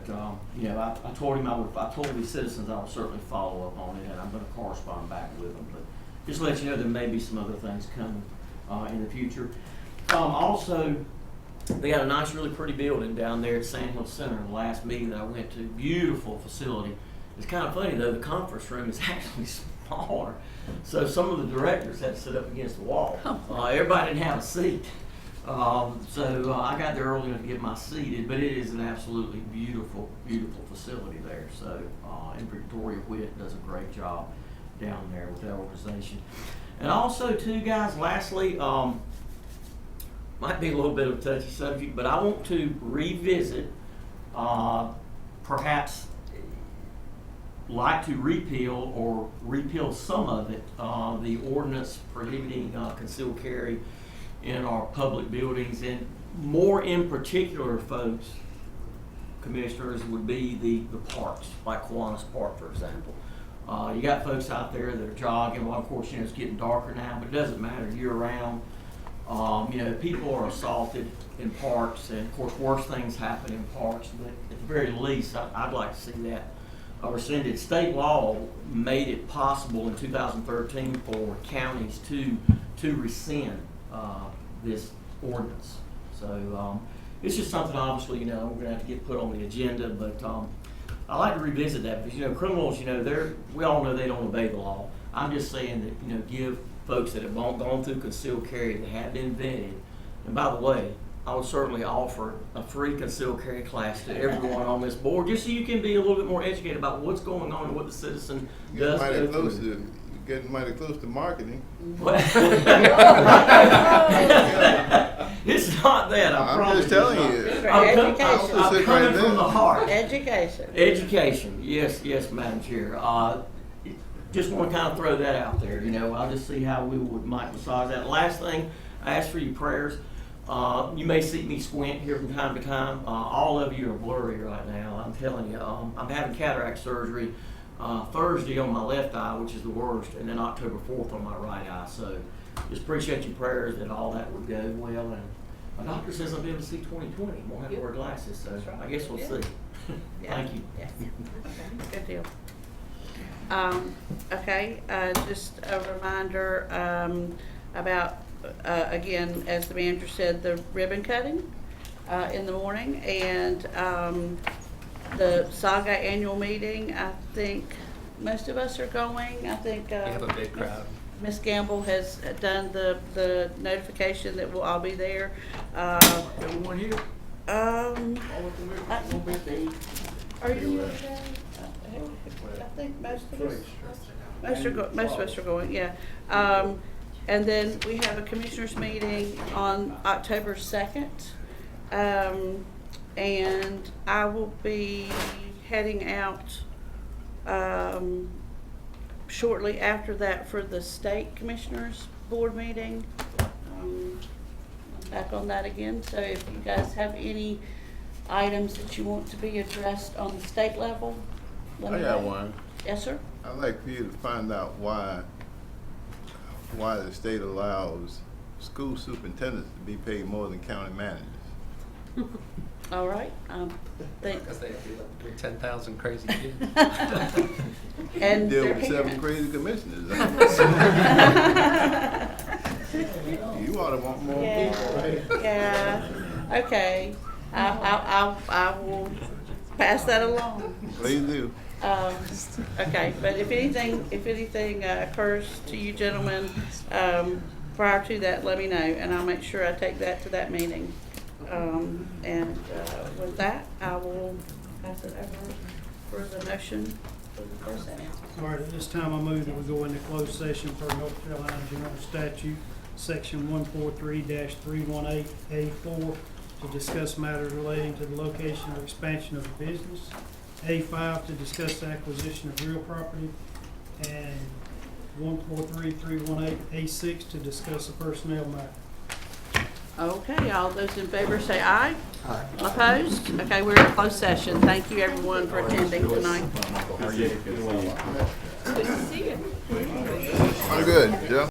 you know, I told him I told these citizens I would certainly follow up on it, and I'm going to correspond back with them. But just to let you know, there may be some other things coming in the future. Also, they got a nice, really pretty building down there at Sanford Center. In the last meeting that I went to, beautiful facility. It's kind of funny though, the conference room is actually smaller, so some of the directors had to sit up against the wall. Everybody didn't have a seat, so I got there early enough to get my seated. But it is an absolutely beautiful, beautiful facility there. So, and Victoria Witt does a great job down there with that organization. And also, too, guys. Lastly, might be a little bit of a touchy subject, but I want to revisit, perhaps like to repeal some of it, the ordinance prohibiting concealed carry in our public buildings, and more in particular, folks, commissioners, would be the parks, like Kiwanis Park, for example. You got folks out there that are jogging. Well, of course, you know, it's getting darker now, but it doesn't matter year round. You know, people are assaulted in parks, and of course, worse things happen in parks. But at the very least, I'd like to see that rescinded. State law made it possible in 2013 for counties to rescind this ordinance. So it's just something, obviously, you know, we're going to have to get put on the agenda. But I like to revisit that because, you know, criminals, you know, we all know they don't obey the law. I'm just saying that, you know, give folks that have gone through concealed carry, that have been vetted. And by the way, I would certainly offer a free concealed carry class to everyone on this board, just so you can be a little bit more educated about what's going on and what the citizen does.
Getting mighty close to marketing.
It's not that.
I'm just telling you.
I'm coming from the heart.
Education.
Yes, Madam Chair. Just want to kind of throw that out there. You know, I'll just see how we might massage that. Last thing, I ask for your prayers. You may see me squint here from time to time. All of you are blurry right now. I'm telling you. I'm having cataract surgery Thursday on my left eye, which is the worst, and then October 4th on my right eye. So just appreciate your prayers that all that would go well. And my doctor says I'll be able to see 20/20. Won't have to wear glasses, so I guess we'll see. Thank you.
Yes. Okay. Good deal. Okay, just a reminder about, again, as the manager said, the ribbon cutting in the morning, and the Saga annual meeting. I think most of us are going. I think
We have a big crowd.
Ms. Gamble has done the notification that we'll all be there.
Everyone here?
Are you okay? I think most of us are going, yeah. And then we have a commissioners meeting on October 2nd. And I will be heading out shortly after that for the state commissioners board meeting. I'm back on that again. So if you guys have any items that you want to be addressed on the state level, let me know.
I got one.
Yes, sir.
I'd like for you to find out why the state allows school superintendents to be paid more than county managers.
All right.
Because they deal with 10,000 crazy kids.
And
deal
their
with 7
parents.
crazy commissioners. You ought to want more people, right?
Yeah. Okay. I will pass that along.
Please do.
Okay, but if anything occurs to you gentlemen prior to that, let me know, and I'll make sure I take that to that meeting. And with that, I will pass it over for the motion for the first sentence.
All right, at this time, I move that we go into closed session per North Carolina General Statute, Section 143-318A4, to discuss matters relating to the location or expansion of the business. A5 to discuss the acquisition of real property. And 143318 A6 to discuss a personnel matter.
Okay, all those in favor say aye. Aye. Opposed? Okay, we're in closed session. Thank you everyone for attending tonight. Good to see you.
Pretty good, yeah.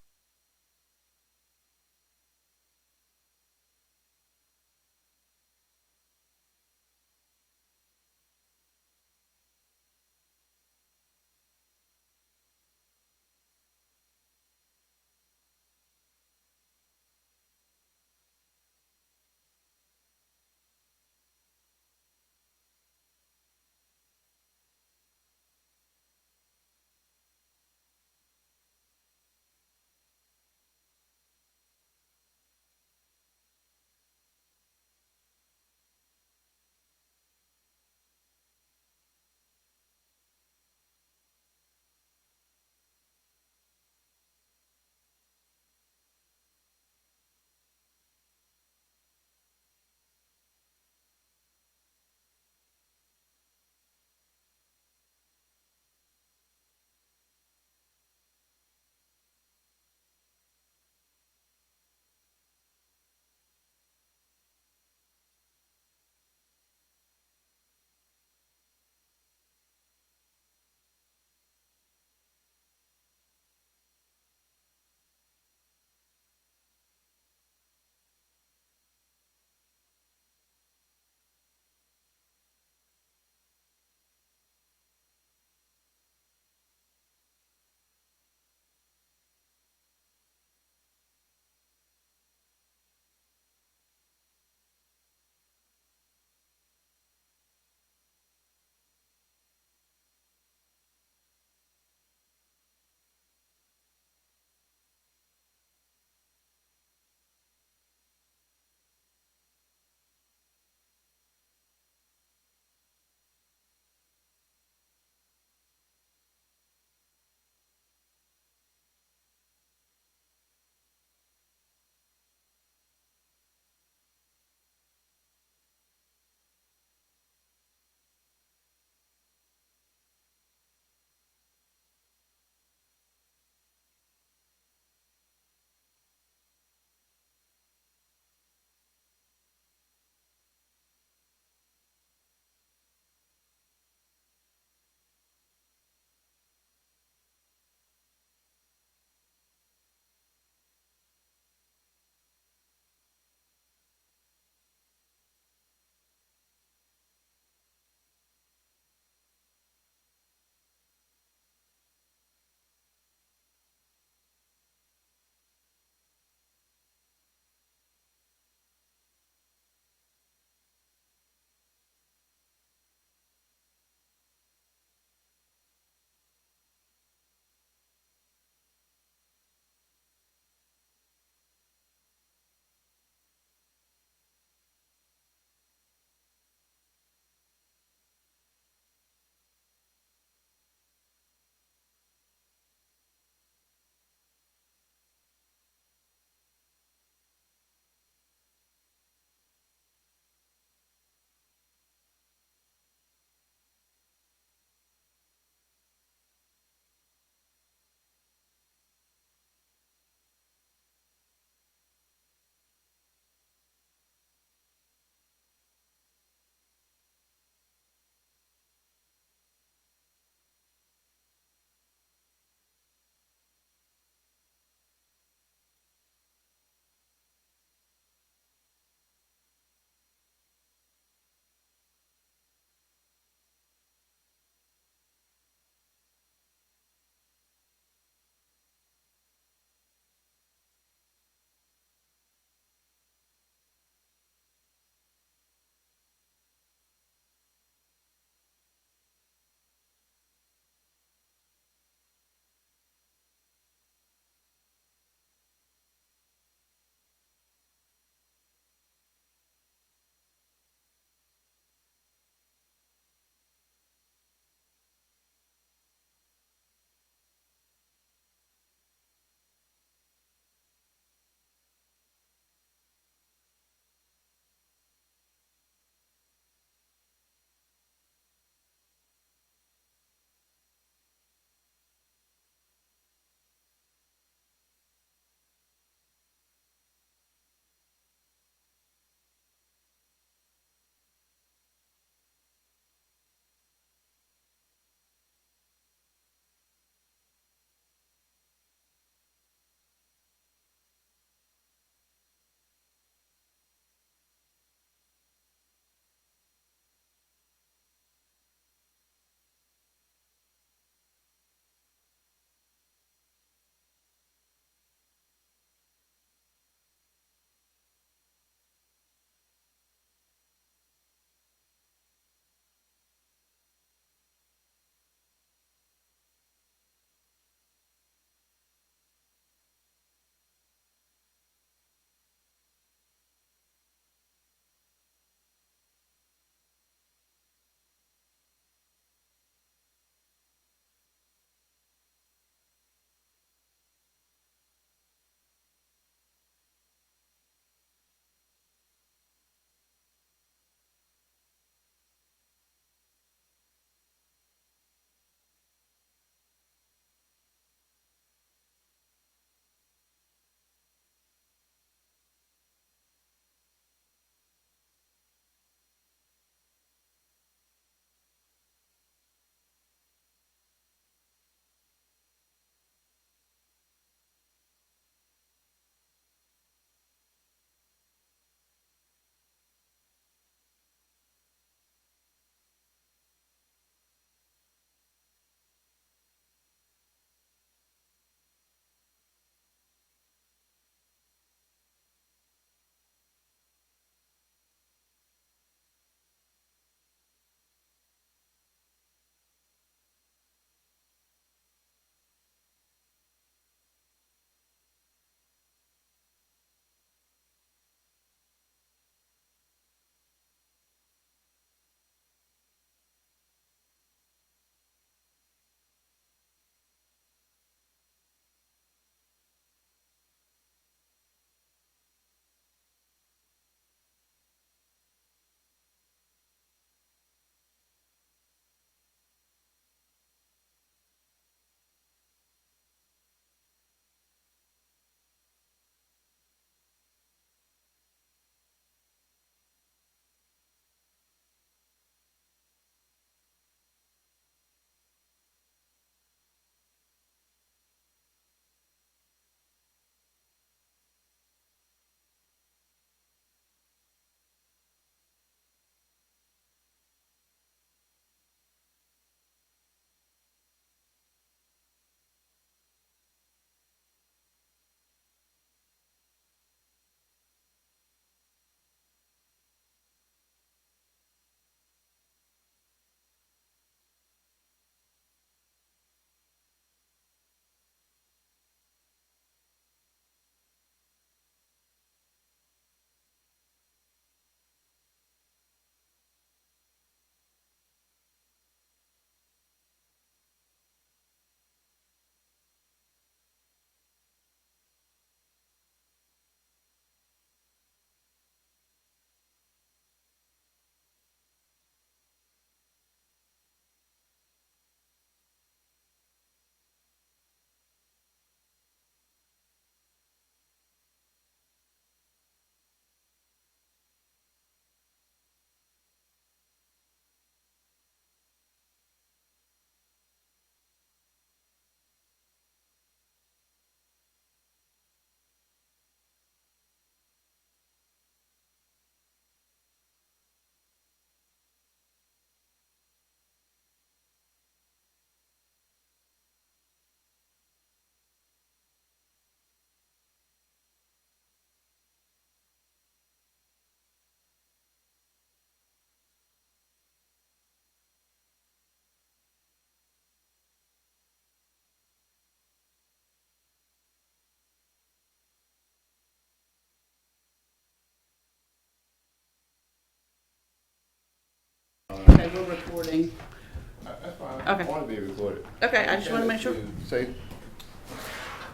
Okay.
Want to be recorded.
Okay, I just wanna make sure.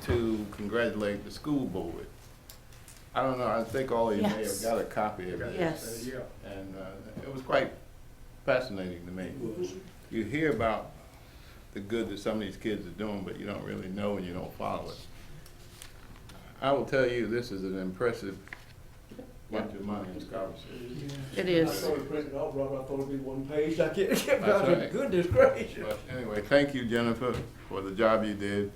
To congratulate the school board. I don't know, I think all of you may have
Yes.
got a copy of it.
Yes.
And it was quite fascinating to me. You hear about the good that some of these kids are doing, but you don't really know and you don't follow it. I will tell you, this is an impressive bunch of money in scholarships.
It is.
I saw the printed off, Robert, I thought it'd be one page, I kept
That's
about it,
right.
goodness gracious.
But anyway, thank you, Jennifer, for the job you did.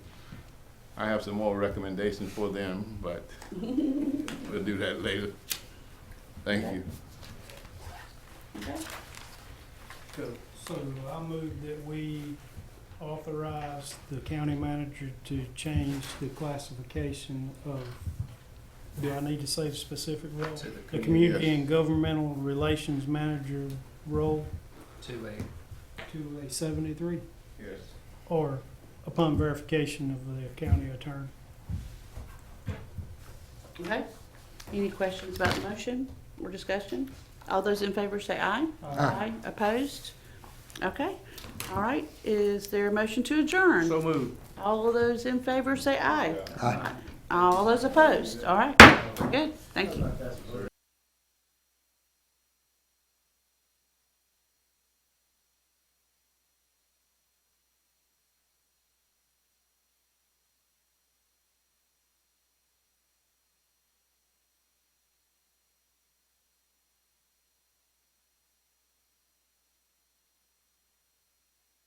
I have some more recommendations for them, but we'll do that later. Thank you.
So I move that we authorize the county manager to change the classification of, do I need to say the specific role?
To the
The community
Yes.
and governmental relations manager role
To
to a 73,
Yes.
or upon verification of the county attorney.
Okay. Any questions about the motion or discussion? All those in favor say aye.
Aye.
Opposed? Okay. All right. Is there a motion to adjourn?
So moved.
All of those in favor say aye.
Aye.
All those opposed? All right. Good. Thank you.
Very